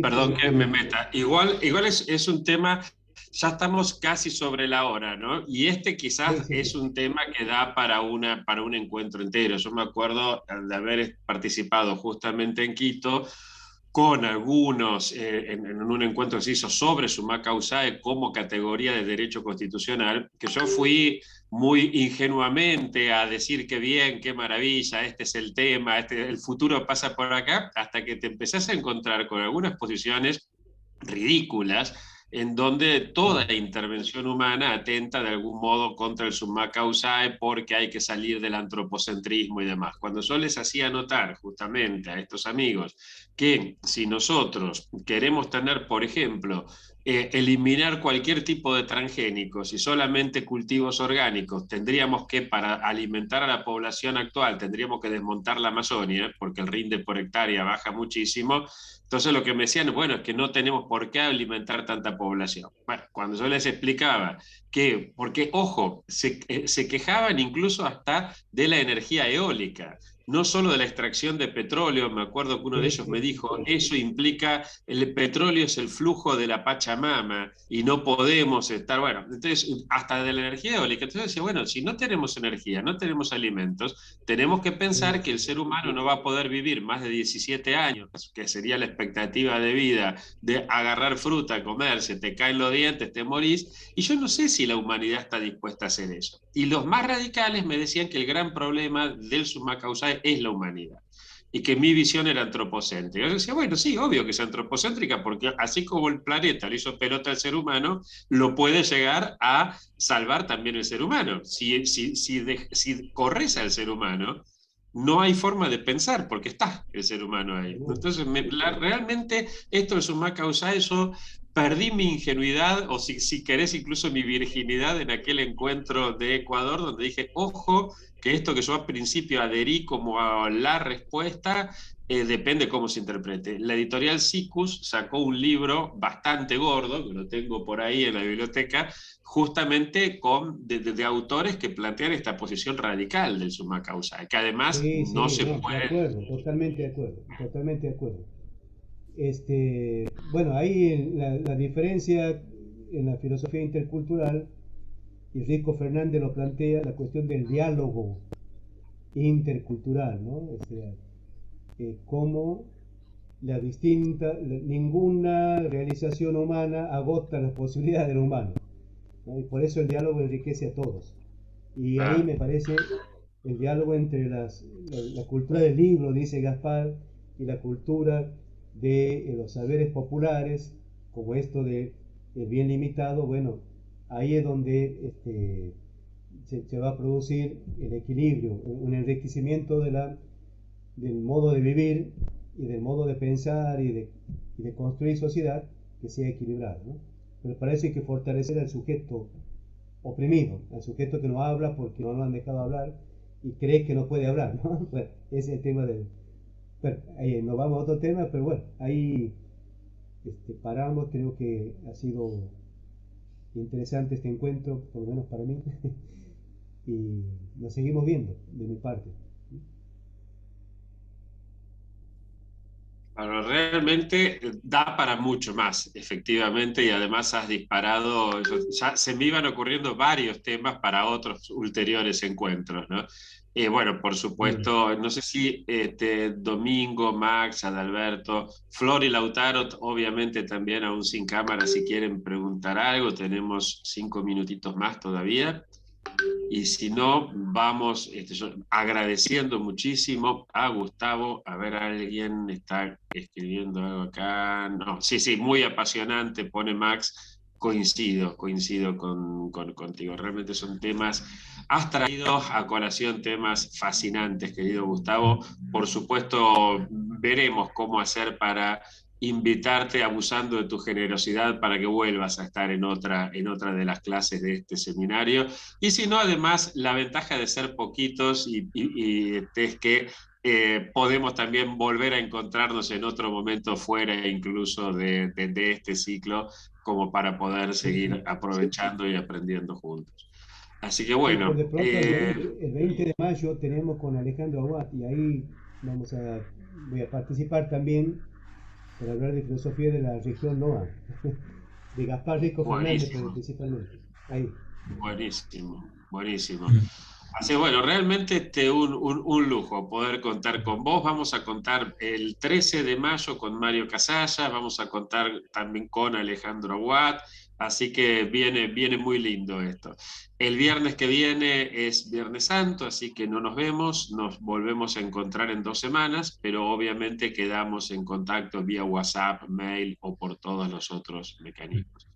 Perdón que me meta. Igual es un tema, ya estamos casi sobre la hora, ¿no? Y quizás es un tema que da para un encuentro entero. Yo me acuerdo de haber participado justamente en Quito con algunos en un encuentro que se hizo sobre summa causae como categoría de derecho constitucional, que yo fui muy ingenuamente a decir qué bien, qué maravilla, este es el tema, el futuro pasa por acá, hasta que te empezás a encontrar con algunas posiciones ridículas en donde toda intervención humana atenta de algún modo contra el summa causae porque hay que salir del antropocentrismo y demás. Cuando yo les hacía notar justamente a estos amigos que si nosotros queremos tener, por ejemplo, eliminar cualquier tipo de transgénicos y solamente cultivos orgánicos, tendríamos que, para alimentar a la población actual, tendríamos que desmontar la Amazonia, porque el rinde por hectárea baja muchísimo. Entonces lo que me decían, bueno, es que no tenemos por qué alimentar tanta población. Bueno, cuando yo les explicaba que, porque, ojo, se quejaban incluso hasta de la energía eólica, no solo de la extracción de petróleo. Me acuerdo que uno de ellos me dijo, eso implica, el petróleo es el flujo de la Pachamama y no podemos estar, bueno, entonces, hasta de la energía eólica. Entonces decía, bueno, si no tenemos energía, no tenemos alimentos, tenemos que pensar que el ser humano no va a poder vivir más de 17 años, que sería la expectativa de vida, de agarrar fruta, comer, se te caen los dientes, te morís, y yo no sé si la humanidad está dispuesta a hacer eso. Y los más radicales me decían que el gran problema del summa causae es la humanidad y que mi visión era antropocéntrica. Yo decía, bueno, sí, obvio que es antropocéntrica, porque así como el planeta le hizo pelota al ser humano, lo puede llegar a salvar también el ser humano. Si corres al ser humano, no hay forma de pensar, porque está el ser humano ahí. Entonces, realmente esto del summa causae, eso perdí mi ingenuidad, o si querés incluso mi virginidad, en aquel encuentro de Ecuador, donde dije, ojo, que esto que yo al principio adherí como a la respuesta, depende cómo se interprete. La editorial Siccus sacó un libro bastante gordo, que lo tengo por ahí en la biblioteca, justamente de autores que plantean esta posición radical del summa causae, que además Sí, no sí, se no, de puede... acuerdo, totalmente de acuerdo, totalmente de acuerdo. Bueno, ahí la diferencia en la filosofía intercultural, y Rico Fernández lo plantea, la cuestión del diálogo intercultural, ¿no? O sea, cómo ninguna realización humana agota las posibilidades del humano, ¿no? Y por eso el diálogo enriquece a todos. Y ahí me parece el diálogo entre la cultura del libro, dice Gaspar, y la cultura de los saberes populares, como esto de el bien limitado. Bueno, ahí es donde se va a producir el equilibrio, un enriquecimiento del modo de vivir y del modo de pensar y de construir sociedad que sea equilibrado, ¿no? Pero parece que hay que fortalecer al sujeto oprimido, al sujeto que no habla porque no lo han dejado hablar y cree que no puede hablar, ¿no? Bueno, ese es el tema del... Bueno, ahí nos vamos a otro tema, pero bueno, ahí paramos. Creo que ha sido interesante este encuentro, por lo menos para mí, y nos seguimos viendo de mi parte. Bueno, realmente da para mucho más, efectivamente, y además has disparado, ya se me iban ocurriendo varios temas para otros ulteriores encuentros, ¿no? Bueno, por supuesto, no sé si Domingo, Max, Adalberto, Flor y Lautaro, obviamente también aún sin cámara, si quieren preguntar algo, tenemos 5 minutitos más todavía. Y si no, vamos agradeciendo muchísimo a Gustavo. A ver, alguien está escribiendo algo acá. No, sí, muy apasionante, pone Max. Coincido contigo. Realmente son temas, has traído a colación temas fascinantes, querido Gustavo. Por supuesto, veremos cómo hacer para invitarte, abusando de tu generosidad, para que vuelvas a estar en otra de las clases de este seminario. Y si no, además, la ventaja de ser poquitos es que podemos también volver a encontrarnos en otro momento fuera incluso de este ciclo, como para poder seguir aprovechando y aprendiendo juntos. Así que bueno. Por de pronto, el 20 de mayo tenemos con Alejandro Aguad, y ahí voy a participar también para hablar de filosofía de la región NOA, de Gaspar Rico Fernández principalmente. Ahí. Buenísimo. Así que bueno, realmente un lujo poder contar con vos. Vamos a contar el 13 de mayo con Mario Casalla, vamos a contar también con Alejandro Aguad, así que viene muy lindo esto. El viernes que viene es Viernes Santo, así que no nos vemos, nos volvemos a encontrar en 2 semanas, pero obviamente quedamos en contacto vía WhatsApp, mail o por todos los otros mecanismos.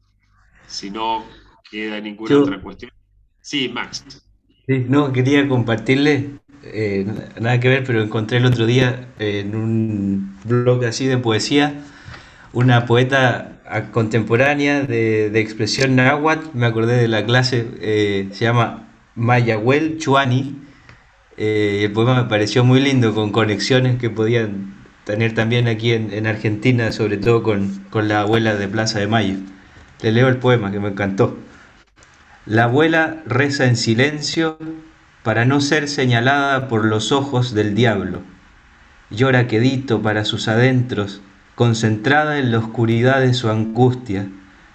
Si no queda ninguna otra cuestión. Sí, Max. Sí, no, quería compartirle, nada que ver, pero encontré el otro día en un blog así de poesía una poeta contemporánea de expresión náhuatl, me acordé de la clase, se llama Mayahuel Chuani. El poema me pareció muy lindo, con conexiones que podían tener también aquí en Argentina, sobre todo con la abuela de Plaza de Mayo. Le leo el poema que me encantó. La abuela reza en silencio para no ser señalada por los ojos del diablo. Llora quedito para sus adentros, concentrada en la oscuridad de su angustia.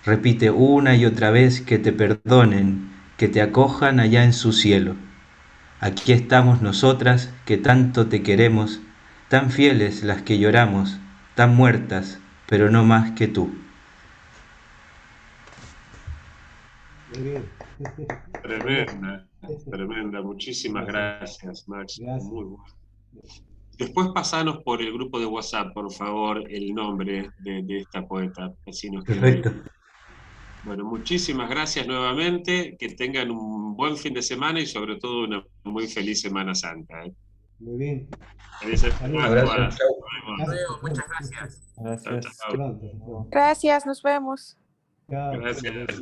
Repite una y otra vez que te perdonen, que te acojan allá en su cielo. Aquí estamos nosotras que tanto te queremos, tan fieles las que lloramos, tan muertas, pero no más que tú. Muy bien. Tremenda, tremenda. Muchísimas gracias, Max. Gracias. Muy bueno. Después pasanos por el grupo de WhatsApp, por favor, el nombre de esta poeta. Así nos queda ahí. Perfecto. Bueno, muchísimas gracias nuevamente. Que tengan un buen fin de semana y sobre todo una muy feliz Semana Santa. Muy bien. Felices Saludos. Abrazo. Pascuas. Chao. Nos vemos. Luego, muchas gracias. Chao, Gracias. chao. Pronto. Gracias, nos vemos. Chao. Gracias.